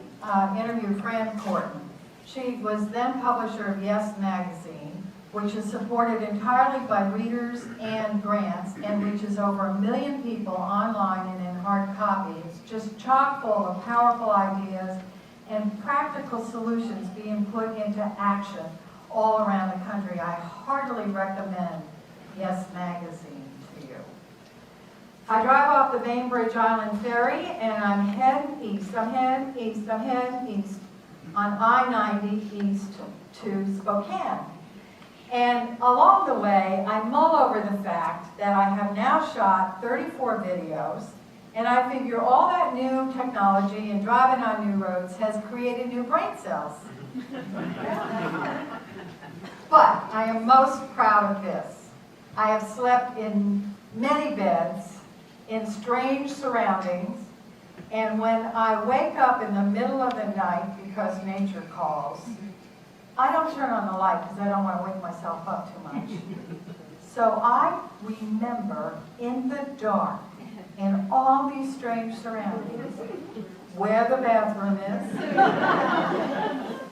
interviewed Fran Corton. She was then publisher of Yes Magazine, which is supported entirely by readers and grants and reaches over 1 million people online and in hard copy. It's just chock full of powerful ideas and practical solutions being put into action all around the country. I heartily recommend Yes Magazine to you. I drive off the Bainbridge Island Ferry and I'm heading east. I'm heading east on I-90 east to Spokane. And along the way, I mull over the fact that I have now shot 34 videos, and I figure all that new technology and driving on new roads has created new brain cells. But I am most proud of this. I have slept in many beds, in strange surroundings, and when I wake up in the middle of the night because nature calls, I don't turn on the light because I don't want to wake myself up too much. So I remember in the dark, in all these strange surroundings, where the bathroom is.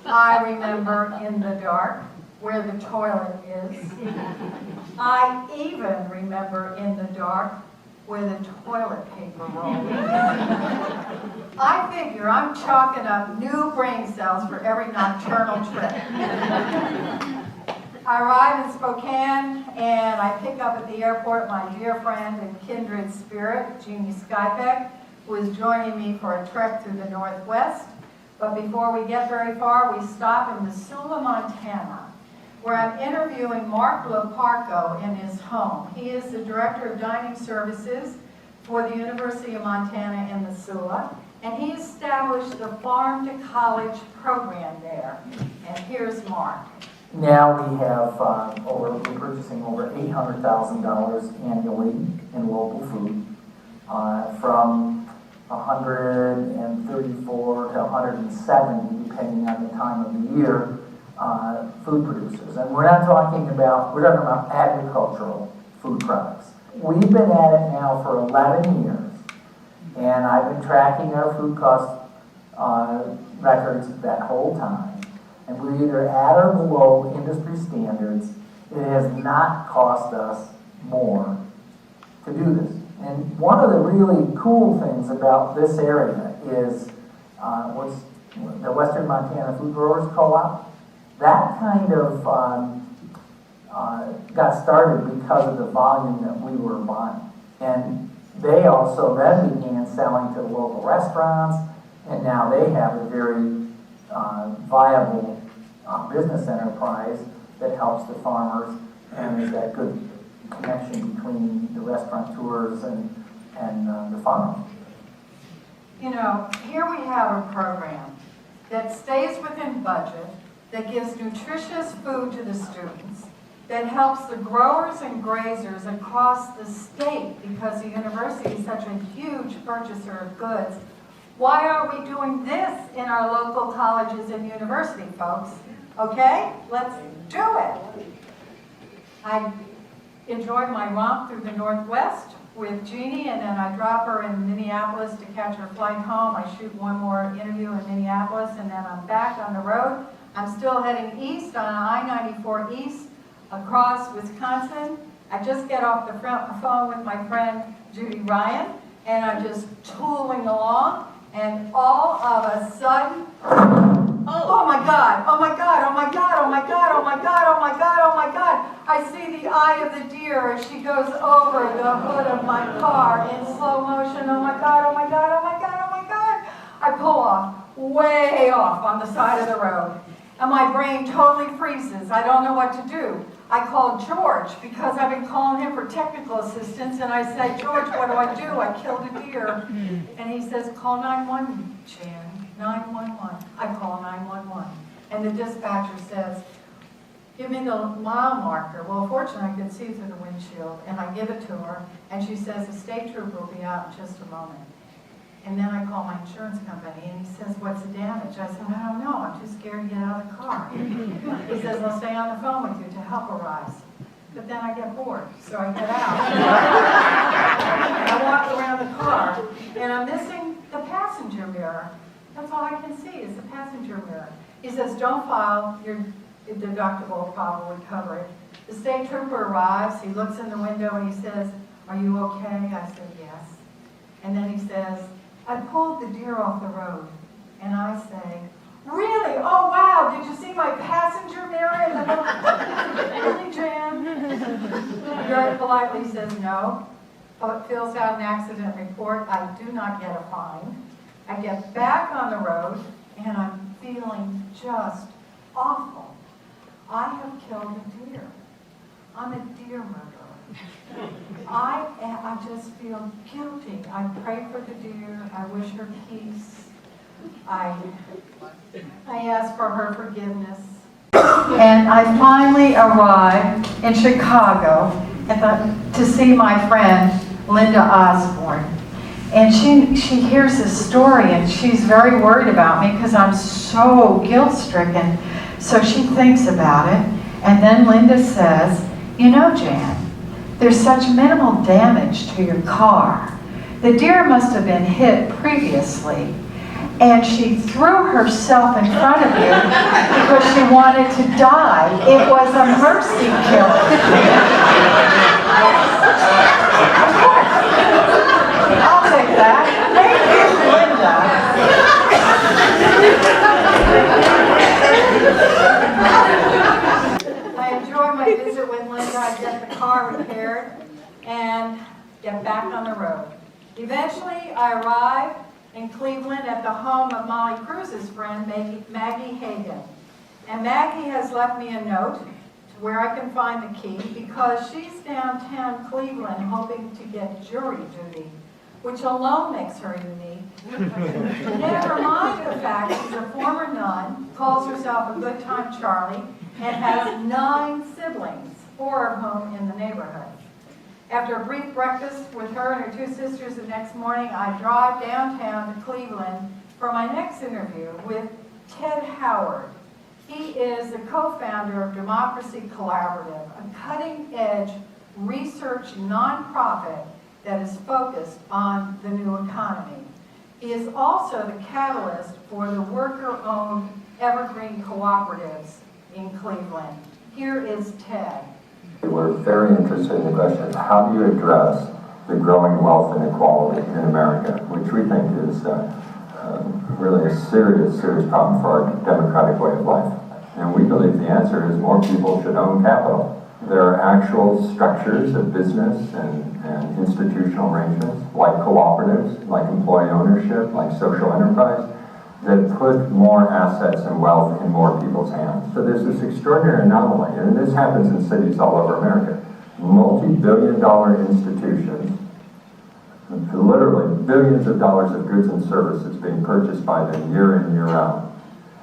I remember in the dark where the toilet is. I even remember in the dark where the toilet paper roll is. I figure I'm chalking up new brain cells for every nocturnal trip. I arrive in Spokane and I pick up at the airport my dear friend and kindred spirit, Jeannie Skypeck, who is joining me for a trek through the Northwest. But before we get very far, we stop in Missoula, Montana, where I'm interviewing Mark Loparco in his home. He is the Director of Dining Services for the University of Montana in Missoula, and he established the Farm to College program there. And here's Mark. Now we have, we're purchasing over $800,000 annually in local food, from 134 to 170, depending on the time of the year, food producers. And we're talking about agricultural food products. We've been at it now for 11 years, and I've been tracking our food cost records that whole time. And we're either at or below industry standards. It has not cost us more to do this. And one of the really cool things about this area is was the Western Montana Food Growers Co-op. That kind of got started because of the volume that we were buying. And they also then began selling to the local restaurants, and now they have a very viable business enterprise that helps the farmers, and there's that good connection between the restaurateurs and the farmers. You know, here we have a program that stays within budget, that gives nutritious food to the students, that helps the growers and grazers across the state because the university is such a huge purchaser of goods. Why are we doing this in our local colleges and university, folks? Okay, let's do it. I enjoyed my romp through the Northwest with Jeannie, and then I drop her in Minneapolis to catch her flight home. I shoot one more interview in Minneapolis, and then I'm back on the road. I'm still heading east on I-94 east across Wisconsin I just get off the phone with my friend Judy Ryan, and I'm just tooling along, and all of a sudden, oh my God, oh my God, oh my God, oh my God, oh my God, oh my God, oh my God. I see the eye of the deer as she goes over the hood of my car in slow motion. Oh my God, oh my God, oh my God, oh my God. I pull off, way off on the side of the road, and my brain totally freezes. I don't know what to do. I called George because I've been calling him for technical assistance, and I said, George, what do? I killed a deer. And he says, call 911, Jan, 911. I call 911. And the dispatcher says, give me the mile marker. Well, fortunately, I could see through the windshield, and I give it to her, and she says, the state trooper will be out in just a moment. And then I call my insurance company, and he says, what's the damage? I said, I don't know. I'm too scared to get out of the car. He says, I'll stay on the phone with you till help arrives. But then I get bored, so I get out. I walk around the car, and I'm missing the passenger mirror. That's all I can see is the passenger mirror. He says, don't file. Your deductible will probably cover it. The state trooper arrives. He looks in the window, and he says, are you okay? I said, yes. And then he says, I pulled the deer off the road, and I say, really? Oh, wow, did you see my passenger mirror in the middle? Really, Jan? Very politely says, no. It fills out an accident report. I do not get a fine. I get back on the road, and I'm feeling just awful. I have killed a deer. I'm a deer murderer. I just feel guilty. I pray for the deer. I wish her peace. I ask for her forgiveness. And I finally arrived in Chicago to see my friend Linda Osborne. And she hears this story, and she's very worried about me because I'm so guilt-stricken. So she thinks about it, and then Linda says, you know, Jan, there's such minimal damage to your car. The deer must have been hit previously, and she threw herself in front of you because she wanted to die. It was a mercy kill. Of course. I'll take that. Thank you, Linda. I enjoy my visit with Linda. I get the car repaired and get back on the road. Eventually, I arrive in Cleveland at the home of Molly Cruz's friend, Maggie Hagan. And Maggie has left me a note to where I can find the key because she's downtown Cleveland hoping to get jury duty, which alone makes her unique. Never mind the fact she's a former nun, calls herself a good time Charlie, and has 9 siblings, 4 of whom in the neighborhood. After a brief breakfast with her and her 2 sisters the next morning, I drive downtown to Cleveland for my next interview with Ted Howard. He is the co-founder of Democracy Collaborative, a cutting-edge research nonprofit that is focused on the new economy. He is also the catalyst for the worker-owned evergreen cooperatives in Cleveland. Here is Ted. We're very interested in the question of how do you address the growing wealth inequality in America, which we think is really a serious problem for our democratic way of life. And we believe the answer is more people should own capital. There are actual structures of business and institutional arrangements, like cooperatives, like employee ownership, like social enterprise, that put more assets and wealth in more people's hands. So there's this extraordinary anomaly, and this happens in cities all over America. Multi-billion-dollar institutions, literally billions of dollars of goods and services being purchased by them year in, year out.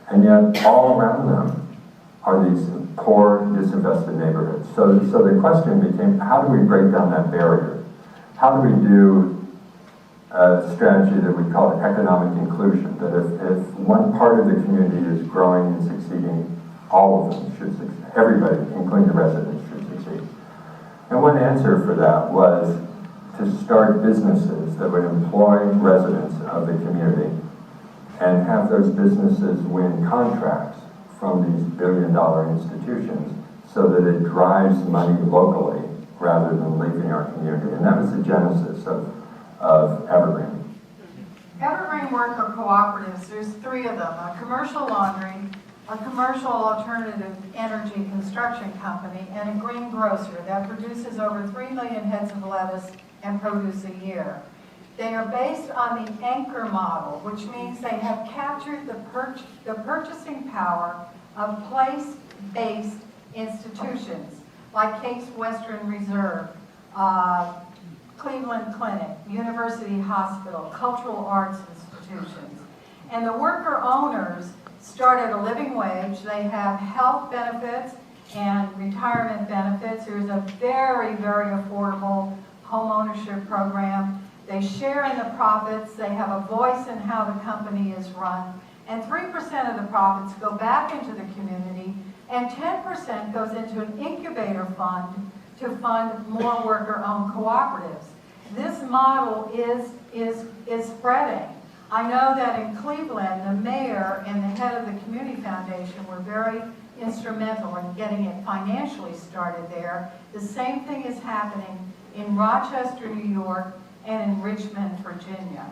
And yet all around them are these poor, disinvested neighborhoods. So the question became, how do we break down that barrier? How do we do a strategy that we call economic inclusion, that if one part of the community is growing and succeeding, all of them should succeed. Everybody, including the residents, should succeed. And one answer for that was to start businesses that would employ residents of the community and have those businesses win contracts from these billion-dollar institutions so that it drives money locally rather than leaving our community. And that was the genesis of Evergreen. Evergreen worker cooperatives, there's 3 of them: a commercial laundry, a commercial alternative energy construction company, and a green grocer that produces over 3 million heads of lettuce and produce a year. They are based on the anchor model, which means they have captured the purchasing power of place-based institutions like Case Western Reserve, Cleveland Clinic, University Hospital, cultural arts institutions. And the worker owners start at a living wage. They have health benefits and retirement benefits. There's a very, very affordable home ownership program. They share in the profits. They have a voice in how the company is run. And 3% of the profits go back into the community, and 10% goes into an incubator fund to fund more worker-owned cooperatives. This model is spreading. I know that in Cleveland, the mayor and the head of the community foundation were very instrumental in getting it financially started there. The same thing is happening in Rochester, New York, and in Richmond, Virginia.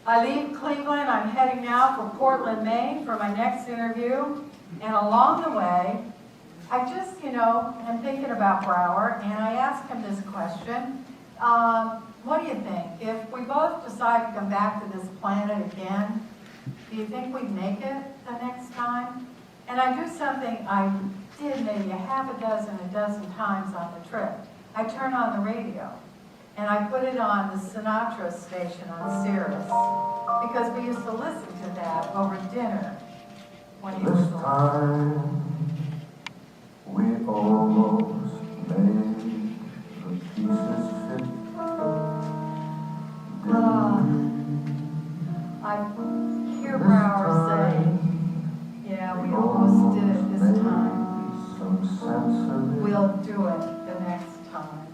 I leave Cleveland. I'm heading now for Portland, Maine for my next interview. And along the way, I just, am thinking about Brower, and I asked him this question. What do you think? If we both decide to come back to this planet again, do you think we'd make it the next time? And I do something I did maybe a dozen times on the trip. I turn on the radio, and I put it on the Sinatra station on Sirius, because we used to listen to that over dinner when he was alive. We almost made the pieces fit. I hear Brower say, yeah, we almost did it this time. We'll do it the next time.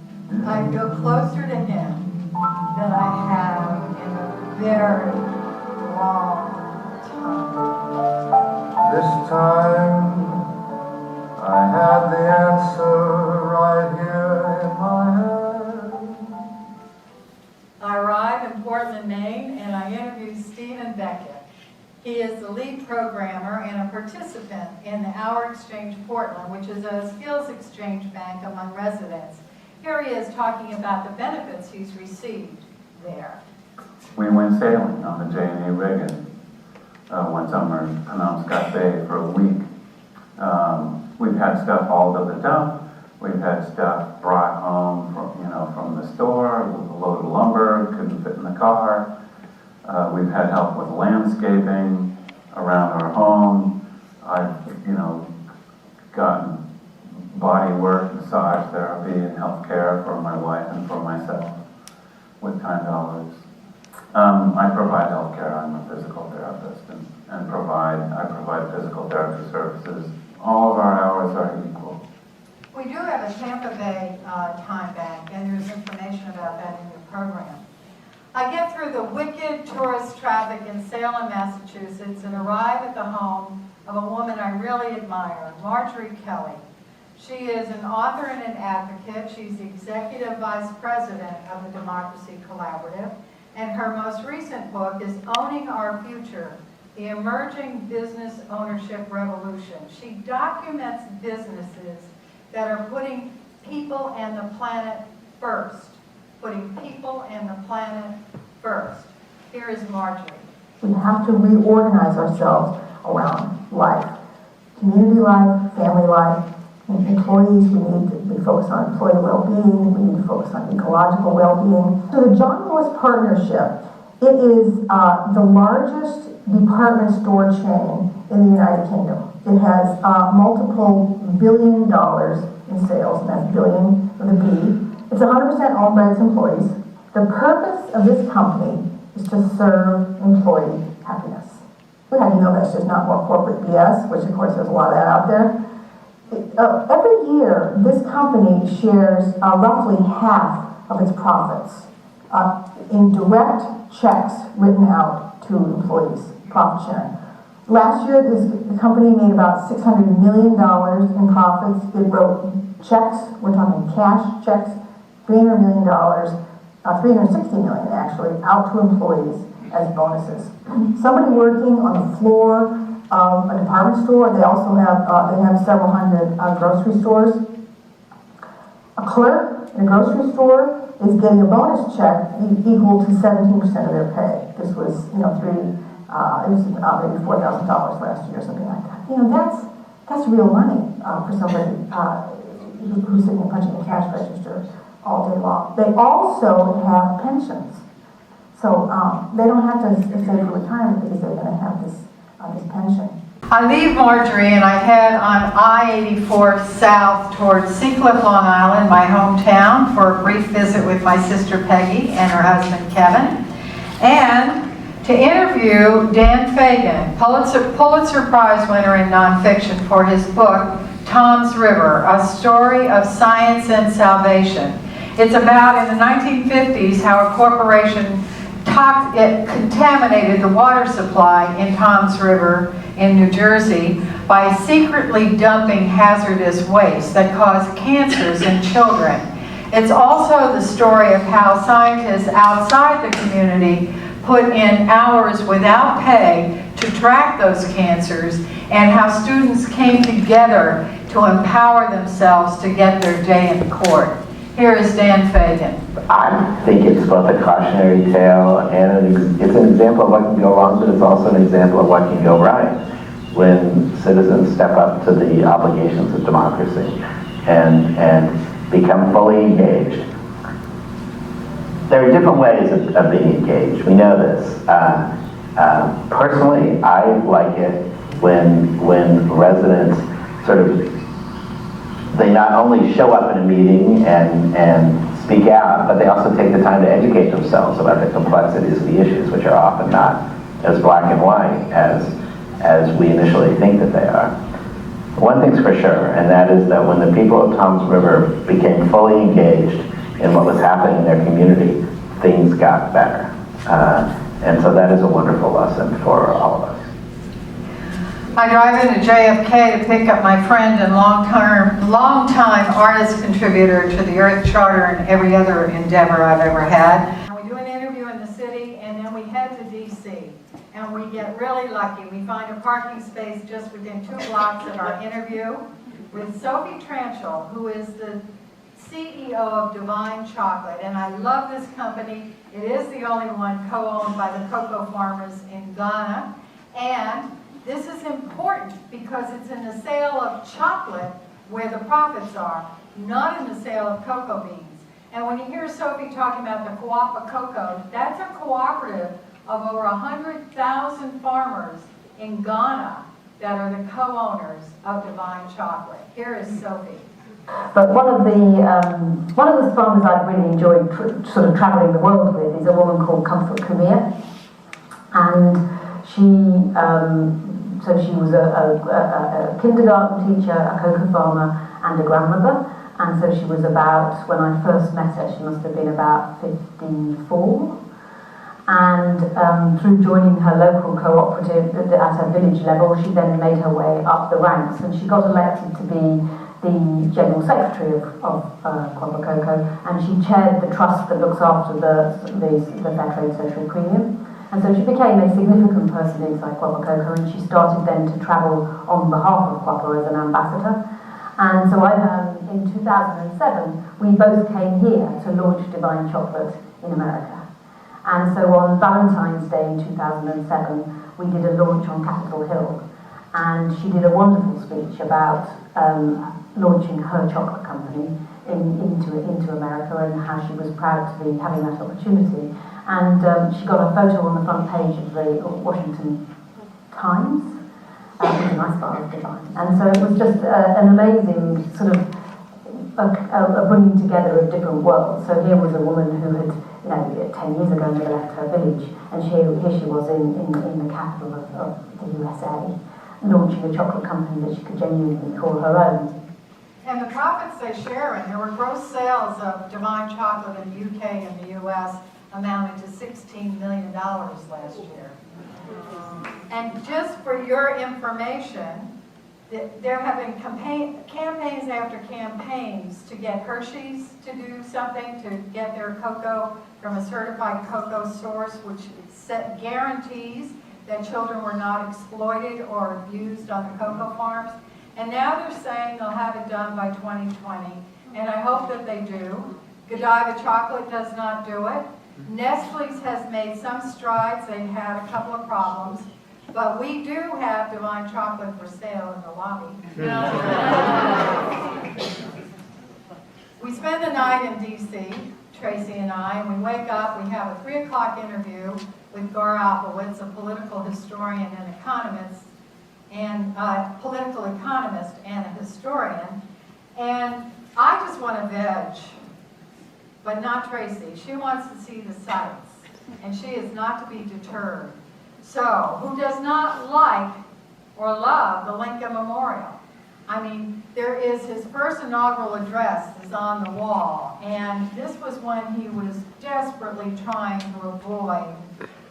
I feel closer to him than I have in a very long time. This time I had the answer right here in my head. I arrive in Portland, Maine, and I interview Stephen Beckett. He is the lead programmer and a participant in the Our Exchange Portland, which is a skills exchange bank among residents. Here he is talking about the benefits he's received there. We went sailing on the J&A Reagan one summer in Penobscot Bay for a week. We've had stuff hauled to the dump. We've had stuff brought home from the store with a load of lumber, couldn't fit in the car. We've had help with landscaping around our home. I've, gotten body work, massage therapy, and health care for my wife and for myself with kind dollars. I provide health care. I'm a physical therapist and I provide physical therapy services. All of our hours are equal. We do have a Tampa Bay time bank, and there's information about that in your program. I get through the wicked tourist traffic in Salem, Massachusetts, and arrive at the home of a woman I really admire, Marjorie Kelly. She is an author and an advocate. She's the executive vice president of the Democracy Collaborative, and her most recent book is Owning Our Future, the Emerging Business Ownership Revolution. She documents businesses that are putting people and the planet first. Putting people and the planet first. Here is Marjorie. We have to reorganize ourselves around life. Community life, family life, and employees. We need to be focused on employee well-being. We need to focus on ecological well-being. So the John Lewis Partnership, it is the largest department store chain in the United Kingdom. It has multiple $1 billion in sales, and that's billion with a B. It's 100% owned by its employees. The purpose of this company is to serve employee happiness. We had to know that's just not more corporate BS, which of course there's a lot of that out there. Every year, this company shares roughly half of its profits in direct checks written out to employees, profit sharing. Last year, the company made about $600 million in profits. It wrote checks, we're talking cash checks, $300 million, $360 million actually, out to employees as bonuses. Somebody working on the floor of a department store, they also have, they have several hundred grocery stores. A clerk in a grocery store is getting a bonus check equal to 17% of their pay. This was, it was maybe $4,000 last year or something like that. That's real money for somebody who's sitting and punching a cash register all day long. They also have pensions. So they don't have to save for retirement because they're going to have this pension. I leave Marjorie and I head on I-84 south towards Seacliff, Long Island, my hometown, for a brief visit with my sister Peggy and her husband Kevin, and to interview Dan Fagan, Pulitzer Prize winner in nonfiction, for his book, Tom's River, A Story of Science and Salvation. It's about, in the 1950s, how a corporation contaminated the water supply in Tom's River in New Jersey by secretly dumping hazardous waste that caused cancers in children. It's also the story of how scientists outside the community put in hours without pay to track those cancers, and how students came together to empower themselves to get their day in court. Here is Dan Fagan. I think it's both a cautionary tale and it's an example of what can go wrong, but it's also an example of what can go right when citizens step up to the obligations of democracy and become fully engaged. There are different ways of being engaged. We know this. Personally, I like it when residents sort of, they not only show up in a meeting and speak out, but they also take the time to educate themselves about the complexities of the issues, which are often not as black and white as we initially think that they are. One thing's for sure, and that is that when the people of Tom's River became fully engaged in what was happening in their community, things got better. And so that is a wonderful lesson for all of us. I drive into JFK to pick up my friend and long-time artist contributor to the Earth Charter and every other endeavor I've ever had. And we do an interview in the city, and then we head to DC. And we get really lucky. We find a parking space just within 2 blocks of our interview with Sophie Tranchel, who is the CEO of Divine Chocolate. And I love this company. It is the only one co-owned by the cocoa farmers in Ghana. And this is important because it's in the sale of chocolate where the profits are, not in the sale of cocoa beans. And when you hear Sophie talking about the Coapa Cocoa, that's a cooperative of over 100,000 farmers in Ghana that are the co-owners of Divine Chocolate. Here is Sophie. But one of the farmers I've really enjoyed sort of traveling the world with is a woman called Comfort Kamir, and so she was a kindergarten teacher, a cocoa farmer, and a grandmother. And so she was about, when I first met her, she must have been about 54. And through joining her local cooperative at her village level, she then made her way up the ranks, and she got elected to be the General Secretary of Coapa Cocoa, and she chaired the trust that looks after the fair trade social premium. And so she became a significant person inside Coapa Cocoa, and she started then to travel on behalf of Coapa as an ambassador. And so in 2007, we both came here to launch Divine Chocolate in America. And so on Valentine's Day in 2007, we did a launch on Capitol Hill, and she did a wonderful speech about launching her chocolate company into America, and how she was proud to be having that opportunity. And she got a photo on the front page of the Washington Times, with a nice bar of Divine. And so it was just an amazing sort of a bringing together of different worlds. So here was a woman who had, 10 years ago never left her village, and here she was in the capital of the USA, launching a chocolate company that she could genuinely call her own. And the profits they share in, there were gross sales of Divine Chocolate in the UK and the US amounted to $16 million last year. And just for your information, There have been campaigns after campaigns to get Hershey's to do something, to get their cocoa from a certified cocoa source, which guarantees that children were not exploited or abused on the cocoa farms. And now they're saying they'll have it done by 2020. And I hope that they do. Godiva chocolate does not do it. Nestle's has made some strides. They've had a couple of problems. But we do have divine chocolate for sale in the lobby. We spend the night in D.C., Tracy and I, and we wake up, we have a 3 o'clock interview with Gar Alpowitz, a political historian and economist, and political economist and a historian. And I just want to veg, but not Tracy. She wants to see the sights, and she is not to be deterred. So, who does not like or love the Lincoln Memorial? I mean, there is his first inaugural address is on the wall, and this was when he was desperately trying to avoid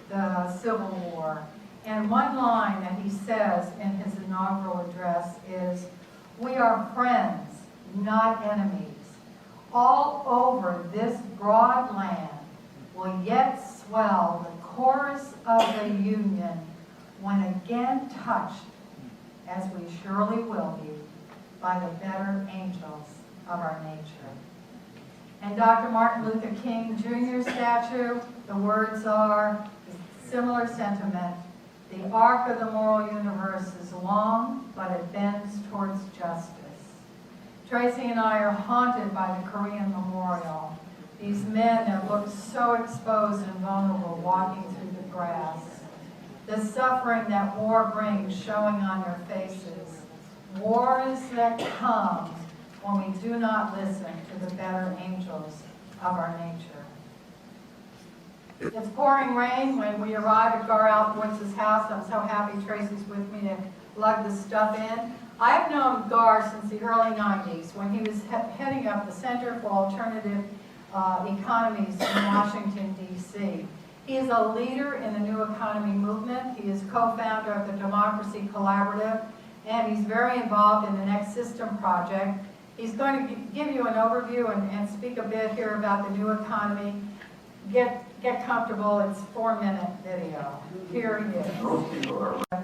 the Civil War. And one line that he says in his inaugural address is, "We are friends, not enemies. All over this broad land will yet swell the chorus of the Union when again touched, as we surely will be, by the better angels of our nature." And Dr. Martin Luther King Jr. statue, the words are similar sentiment. "The arc of the moral universe is long, but it bends towards justice." Tracy and I are haunted by the Korean Memorial. These men that look so exposed and vulnerable walking through the grass. The suffering that war brings showing on their faces. Wars that come when we do not listen to the better angels of our nature. It's pouring rain when we arrive at Gar Alpowitz's house. I'm so happy Tracy's with me to lug the stuff in. I have known Gar since the early 90s when he was heading up the Center for Alternative Economies in Washington, D.C. He is a leader in the New Economy movement. He is co-founder of the Democracy Collaborative, and he's very involved in the Next System project. He's going to give you an overview and speak a bit here about the new economy. Get comfortable, it's a 4-minute video. Here he is.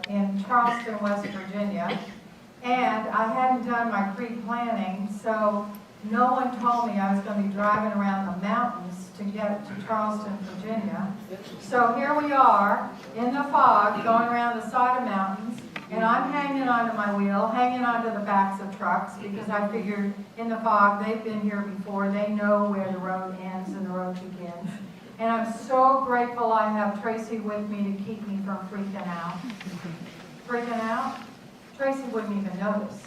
In Charleston, West Virginia. And I hadn't done my pre-planning, so no one told me I was going to be driving around the mountains to get to Charleston, Virginia. So here we are in the fog going around the side of mountains, and I'm hanging onto my wheel, hanging onto the backs of trucks, because I figured in the fog, they've been here before, they know where the road ends and the road begins. And I'm so grateful I have Tracy with me to keep me from freaking out. Freaking out? Tracy wouldn't even notice.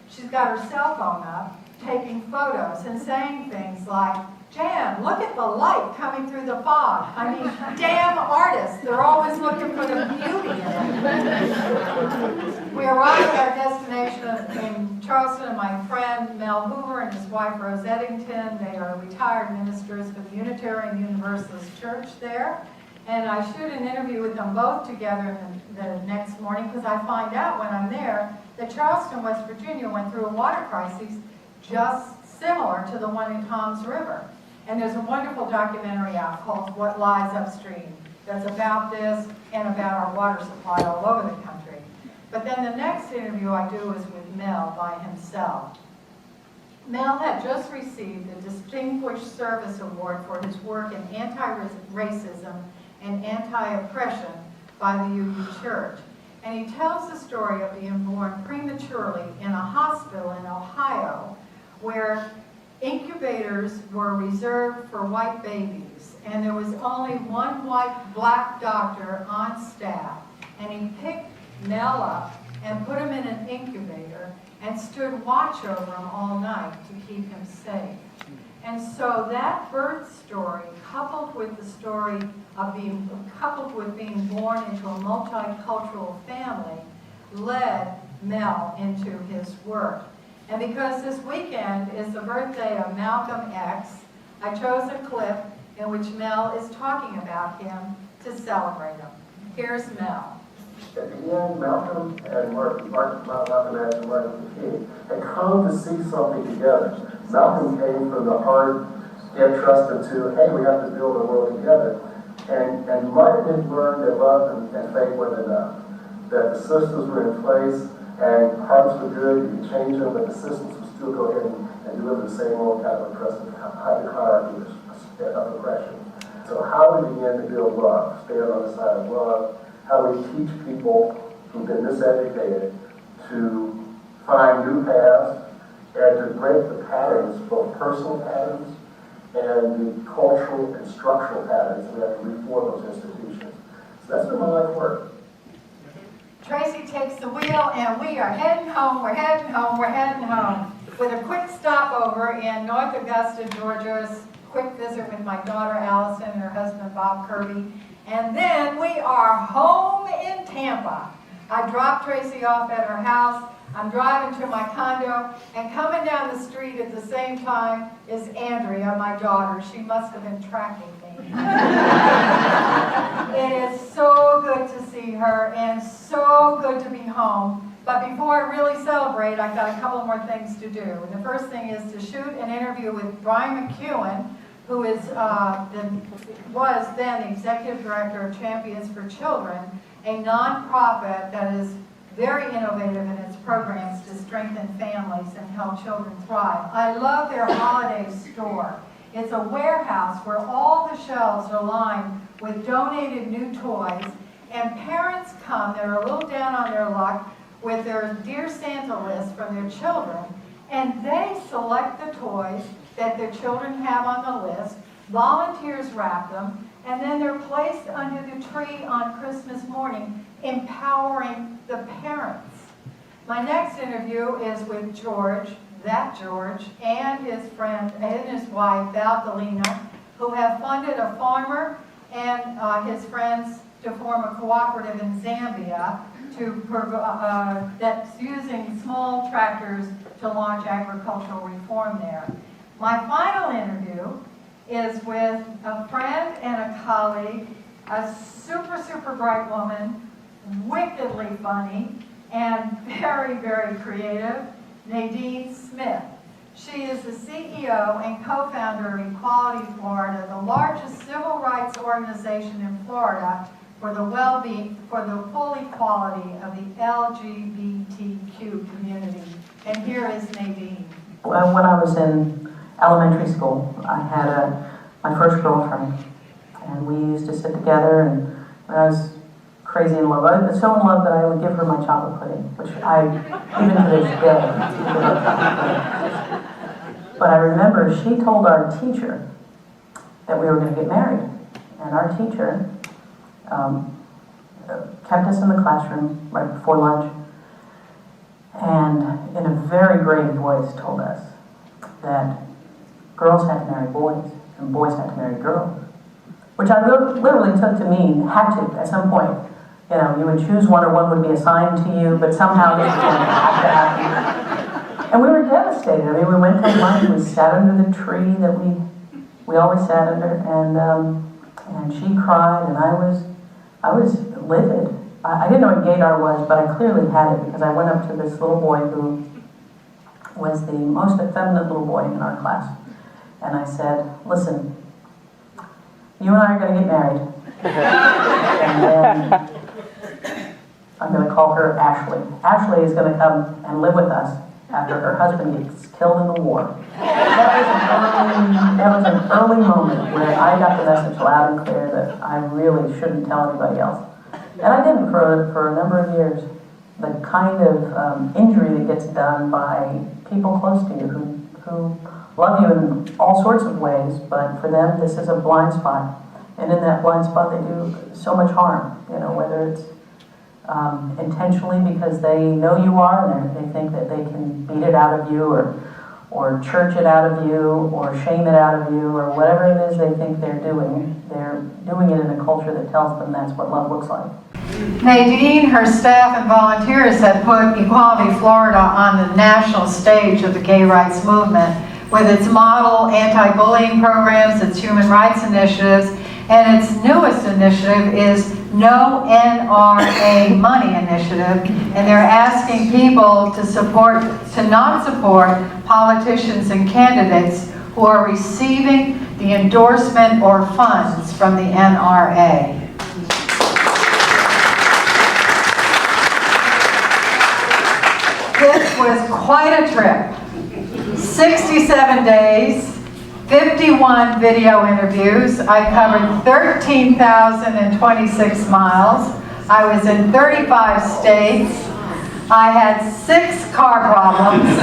She's got her cell phone up, taking photos and saying things like, "Jan, look at the light coming through the fog." I mean, damn artists, they're always looking for the beauty in it. We arrived at our destination in Charleston, and my friend Mel Hoover and his wife Rose Eddington, they are retired ministers for the Unitarian Universalist Church there. And I shoot an interview with them both together the next morning, because I find out when I'm there that Charleston, West Virginia went through a water crisis just similar to the one in Toms River. And there's a wonderful documentary out called What Lies Upstream that's about this and about our water supply all over the country. But then the next interview I do is with Mel by himself. Mel had just received a Distinguished Service Award for his work in anti-racism and anti-oppression by the UU Church. And he tells the story of being born prematurely in a hospital in Ohio where incubators were reserved for white babies, and there was only one black doctor on staff, and he picked Mel up and put him in an incubator and stood watch over him all night to keep him safe. And so that birth story, coupled with the story of being born into a multicultural family, led Mel into his work. And because this weekend is the birthday of Malcolm X, I chose a clip in which Mel is talking about him to celebrate him. Here's Mel. At the end, Malcolm and Malcolm X and Martin Luther King had come to see something together. Malcolm came from the hard, get trusted to, hey, we have to build a world together. And Martin had learned that love and faith wasn't enough. That the systems were in place and hearts were good, you could change them, but the systems would still go ahead and deliver the same old kind of oppressive hierarchy of oppression. So how do we begin to build love, stand on the side of love? How do we teach people who've been miseducated to find new paths and to break the patterns, both personal patterns and the cultural and structural patterns? We have to reform those institutions. So that's been my life work. Tracy takes the wheel and we are heading home, we're heading home, we're heading home. With a quick stopover in North Augusta, Georgia, quick visit with my daughter Allison and her husband Bob Kirby. And then we are home in Tampa. I dropped Tracy off at her house. I'm driving to my condo, and coming down the street at the same time is Andrea, my daughter. She must have been tracking me. It is so good to see her and so good to be home. But before I really celebrate, I've got a couple more things to do. And the first thing is to shoot an interview with Dry Mcewen, who was then the executive director of Champions for Children, a nonprofit that is very innovative in its programs to strengthen families and help children thrive. I love their holiday store. It's a warehouse where all the shelves are lined with donated new toys, and parents come that are a little down on their luck with their Dear Santa list from their children, and they select the toys that their children have on the list, volunteers wrap them, and then they're placed under the tree on Christmas morning, empowering the parents. My next interview is with George, and his friend and his wife, Valdelina, who have funded a farmer and his friends to form a cooperative in Zambia that's using small tractors to launch agricultural reform there. My final interview is with a friend and a colleague, a super, super bright woman, wickedly funny, and very, very creative, Nadine Smith. She is the CEO and co-founder of Equality Florida, the largest civil rights organization in Florida for the full equality of the LGBTQ community. And here is Nadine. When I was in elementary school, I had my first girlfriend, and we used to sit together, and when I was crazy in love, I was so in love that I would give her my chocolate pudding, which I, even to this day, give her chocolate pudding. But I remember she told our teacher that we were going to get married, and our teacher kept us in the classroom right before lunch, and in a very grave voice told us that girls had to marry boys and boys had to marry girls, which I literally took to mean had to at some point. You know, you would choose one or one would be assigned to you, but somehow this was going to have to happen. And we were devastated. I mean, we went to lunch, we sat under the tree that we always sat under, and she cried, and I was livid. I didn't know what gaydar was, but I clearly had it because I went up to this little boy who was the most effeminate little boy in our class. And I said, listen, you and I are going to get married. And then I'm going to call her Ashley. Ashley is going to come and live with us after her husband gets killed in the war. That was an early moment where I got the message loud and clear that I really shouldn't tell anybody else. And I didn't for a number of years. The kind of injury that gets done by people close to you who love you in all sorts of ways, but for them this is a blind spot. And in that blind spot they do so much harm, you know, whether it's intentionally because they know you are and they think that they can beat it out of you or church it out of you or shame it out of you or whatever it is they think they're doing it in a culture that tells them that's what love looks like. Nadine, her staff, and volunteers have put Equality Florida on the national stage of the gay rights movement with its model anti-bullying programs, its human rights initiatives, and its newest initiative is No NRA Money initiative, and they're asking people to not support politicians and candidates who are receiving the endorsement or funds from the NRA. This was quite a trip. 67 days, 51 video interviews. I covered 13,026 miles. I was in 35 states. I had 6 car problems.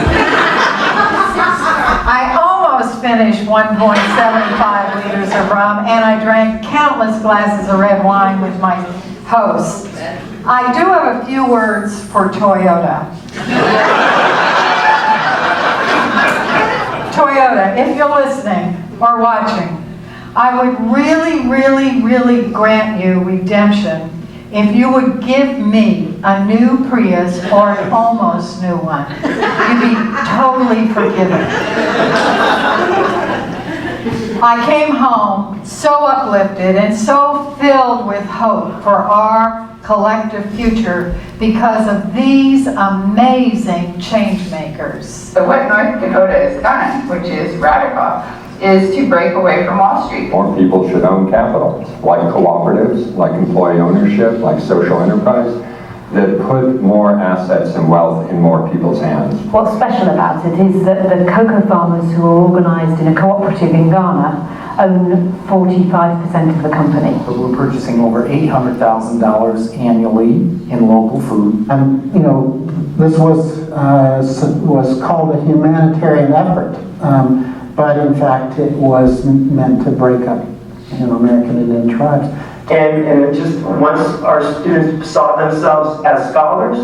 I almost finished 1.75 liters of rum, and I drank countless glasses of red wine with my host. I do have a few words for Toyota. Toyota, if you're listening or watching, I would really, really, really grant you redemption if you would give me a new Prius or an almost new one. You'd be totally forgiven. I came home so uplifted and so filled with hope for our collective future because of these amazing change makers. So what North Dakota has done, which is radical, is to break away from Wall Street. More people should own capital, like cooperatives, like employee ownership, like social enterprise, that put more assets and wealth in more people's hands. What's special about it is that the cocoa farmers who are organised in a cooperative in Ghana own 45% of the company. We're purchasing over $800,000 annually in local food. And, this was called a humanitarian effort, but in fact it was meant to break up, American Indian tribes. And it just, once our students saw themselves as scholars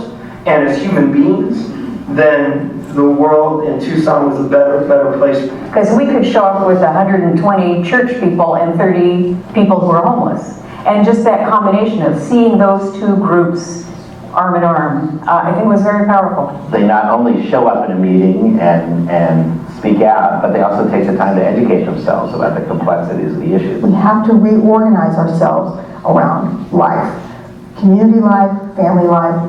and as human beings, then the world in Tucson was a better place. Because we could show up with 120 church people and 30 people who are homeless. And just that combination of seeing those two groups arm in arm, I think was very powerful. They not only show up in a meeting and speak out, but they also take the time to educate themselves about the complexities of the issues. We have to reorganize ourselves around life. Community life, family life,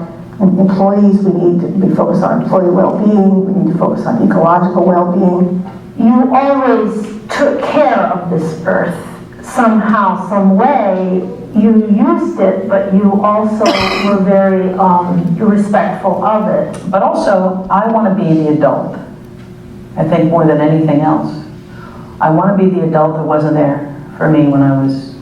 and employees. We need to be focused on employee well-being. We need to focus on ecological well-being. You always took care of this earth somehow, some way. You used it, but you also were very respectful of it. But also, I want to be the adult. I think more than anything else. I want to be the adult that wasn't there for me when I was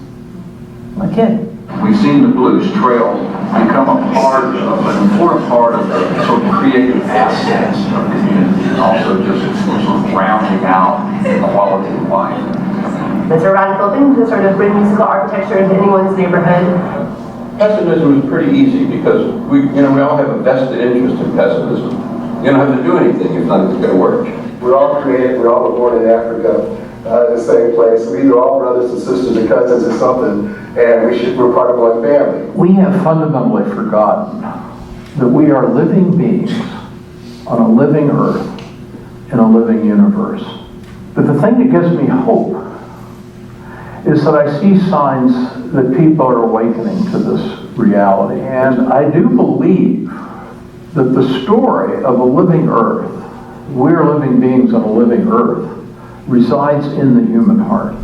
a kid. We've seen the blues trail become an important part of the sort of creative assets of the community, and also just sort of rounding out the quality of life. It's a radical thing to sort of bring musical architecture into anyone's neighborhood. Pessimism is pretty easy because we all have a vested interest in pessimism. You don't have to do anything if nothing's going to work. We're all creative. We all were born in Africa, in the same place. We're all brothers and sisters and cousins or something, and we're part of one family. We have fundamentally forgotten that we are living beings on a living earth in a living universe. But the thing that gives me hope is that I see signs that people are awakening to this reality. And I do believe that the story of a living earth, we're living beings on a living earth, resides in the human heart.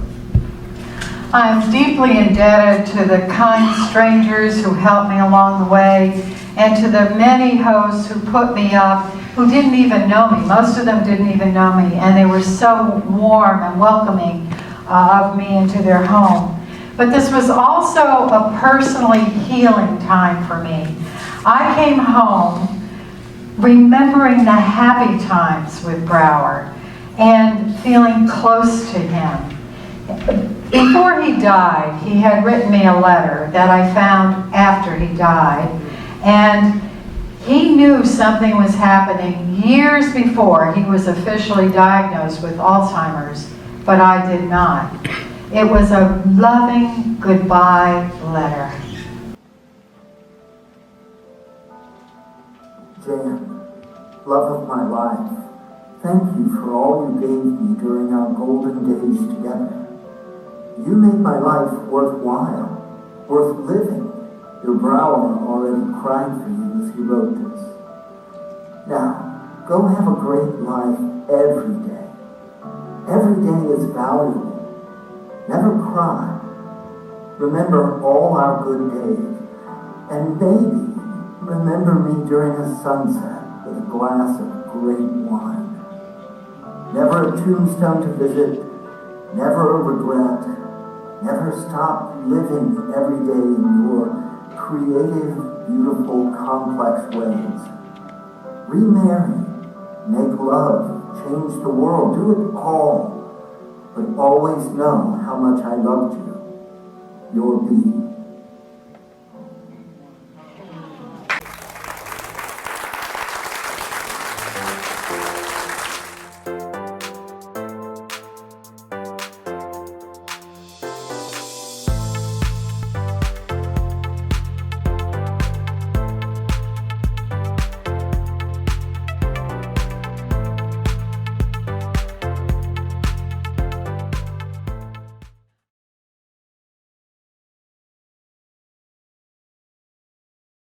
I'm deeply indebted to the kind strangers who helped me along the way, and to the many hosts who put me up, who didn't even know me. Most of them didn't even know me, and they were so warm and welcoming of me into their home. But this was also a personally healing time for me. I came home remembering the happy times with Brower and feeling close to him. Before he died, he had written me a letter that I found after he died, and he knew something was happening years before he was officially diagnosed with Alzheimer's, but I did not. It was a loving goodbye letter. Jan, love of my life, thank you for all you gave me during our golden days together. You made my life worthwhile, worth living. Your Brower already cried for you as he wrote this. Now, go have a great life every day. Every day is valuable. Never cry. Remember all our good days. And maybe remember me during a sunset with a glass of great wine. Never a tombstone to visit, never a regret. Never stop living every day in your creative, beautiful, complex ways. Remarry, make love, change the world, do it all. But always know how much I loved you. Your B.